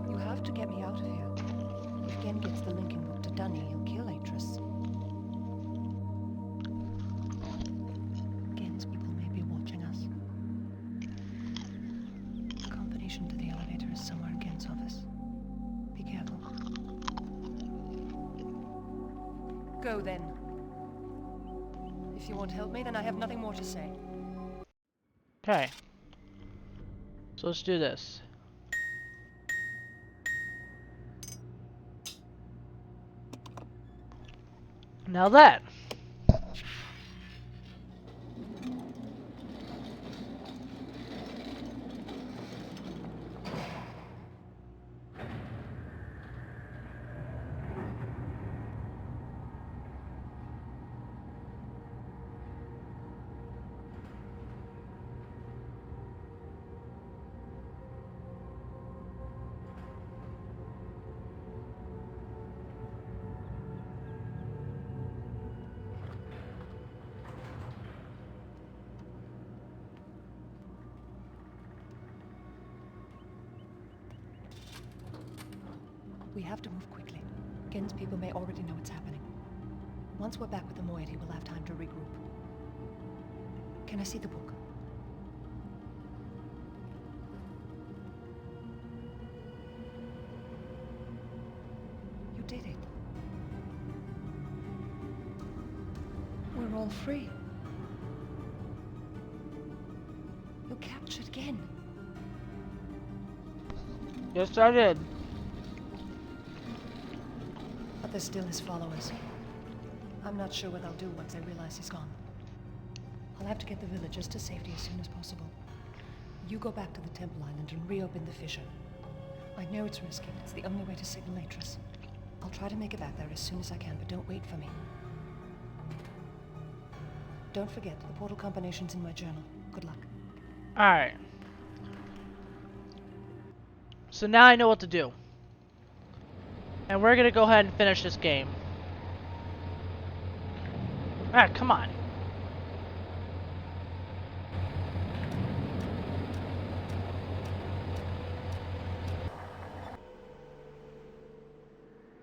You have to get me out of here. If Gen gets the linking book to Dunny, he'll kill Atris. Gen's people may be watching us. The combination to the elevator is somewhere in Gen's office. Be careful. Go then. If you won't help me, then I have nothing more to say. Okay. So let's do this. Now that. We have to move quickly. Gen's people may already know what's happening. Once we're back with the moiety, we'll have time to regroup. Can I see the book? You did it. We're all free. captured again. Yes, I did. But there's still his followers. I'm not sure what they'll do once they realize he's gone. I'll have to get the villagers to safety as soon as possible. You go back to the Temple Island and reopen the fissure. I know it's risky, but it's the only way to save the Matrix. I'll try to make it back there as soon as I can, but don't wait for me. Don't forget, the portal combination's in my journal. Good luck. Alright. So now I know what to do. And we're gonna go ahead and finish this game. Ah, come on.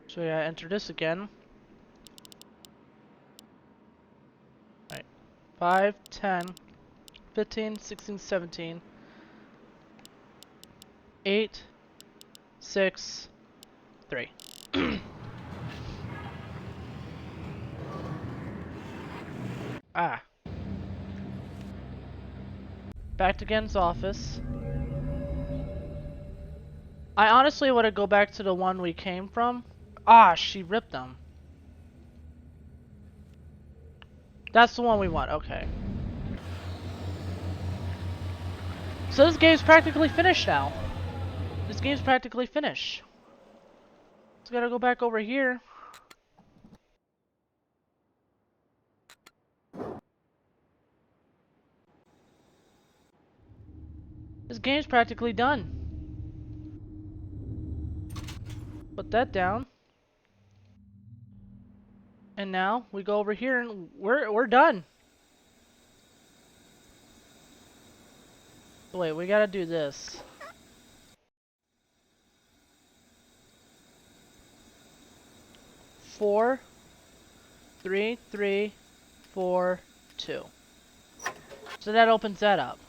So yeah, enter this again. Alright. 5, 10, 15, 16, 17, 8, 6, 3. Ah. Back to Gen's office. I honestly want to go back to the one we came from. Ah, she ripped them. That's the one we want, okay. So this game's practically finished now. This game's practically finished. Just gotta go back over here. This game's practically done. Put that down. And now we go over here and we're done. Wait, we gotta do this. Four, 3, 3, 4, 2. So that opens that up.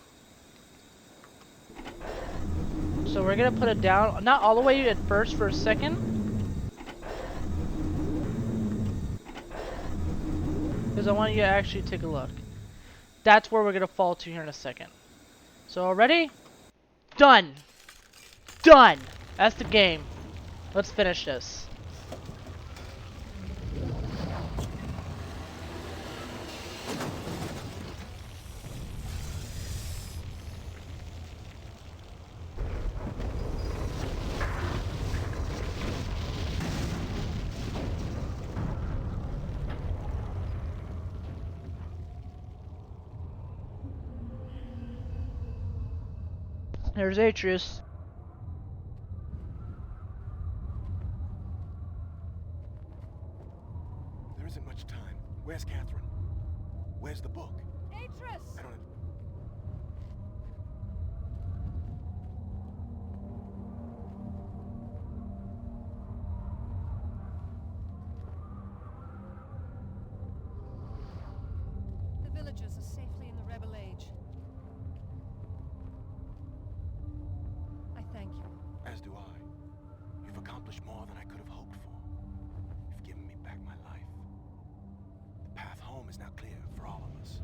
So we're gonna put it down, not all the way at first for a second. Because I want you to actually take a look. That's where we're gonna fall to here in a second. So ready? Done! Done! That's the game. Let's finish this. There's Atreus. There isn't much time. Where's Catherine? Where's the book? Atreus! I don't... The villagers are safely in the Rebel Age. I thank you. As do I. You've accomplished more than I could have hoped for. You've given me back my life. The path home is now clear for all of us.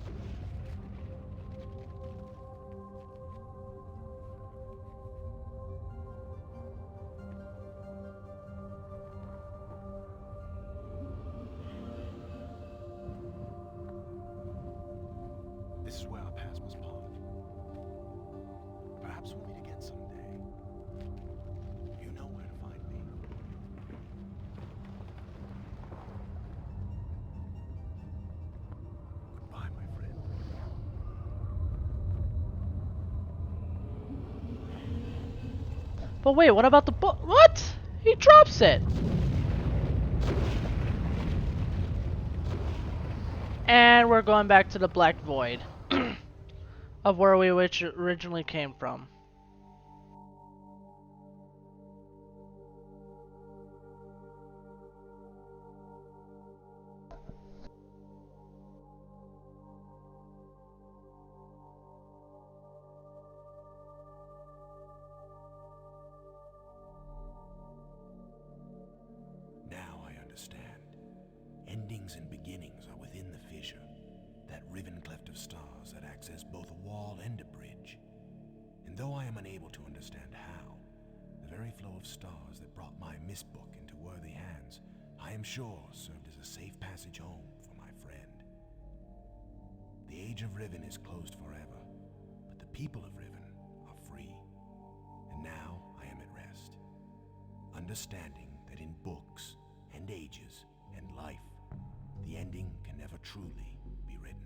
This is where our paths must part. Perhaps we'll meet again someday. You know where to find me. Goodbye, my friend. But wait, what about the book? What? He drops it. And we're going back to the Black Void of where we originally came from. Now I understand. Endings and beginnings are within the fissure. That riven cleft of stars that acts as both a wall and a bridge. And though I am unable to understand how, the very flow of stars that brought my MYST book into worthy hands, I am sure served as a safe passage home for my friend. The age of Riven is closed forever, but the people of Riven are free. And now I am at rest, understanding that in books and ages and life, the ending can never truly be written.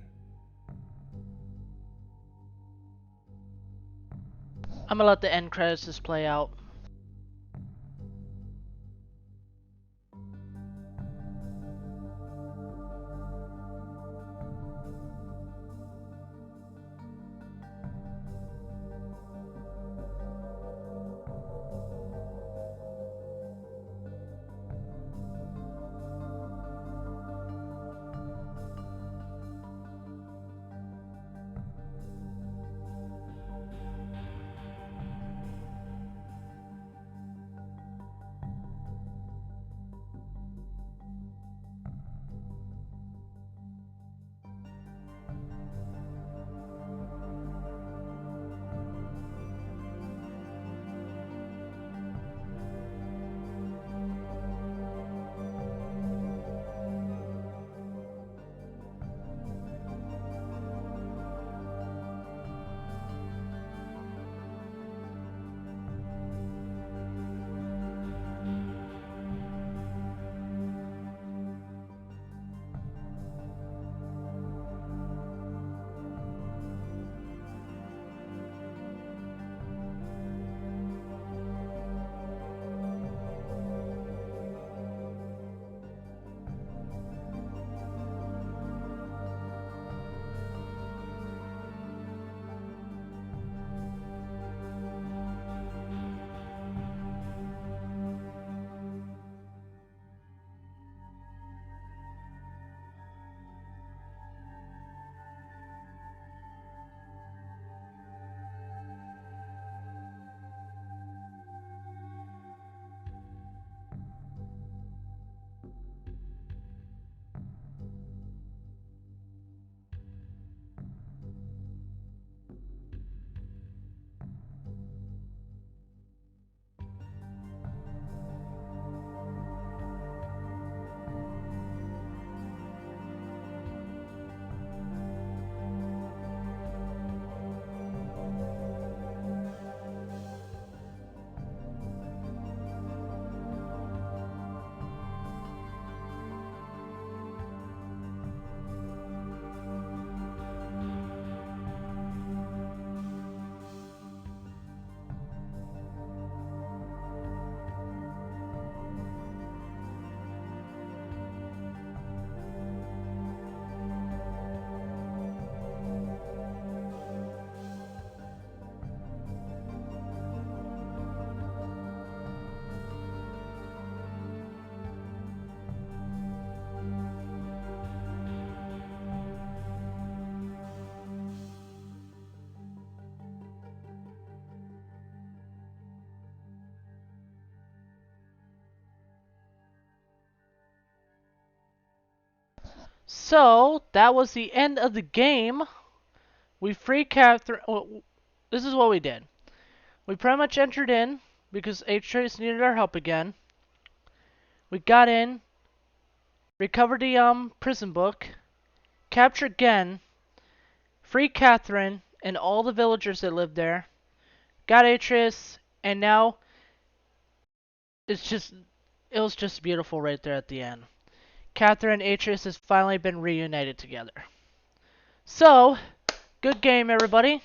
I'm gonna let the end credits just play out. So, that was the end of the game. We free Catherine. Well, this is what we did. We pretty much entered in because H-Trace needed our help again. We got in, recovered the prison book, captured Gen, freed Catherine and all the villagers that lived there, got H-Trace, and now it was just beautiful right there at the end. Catherine and H-Trace has finally been reunited together. So, good game, everybody.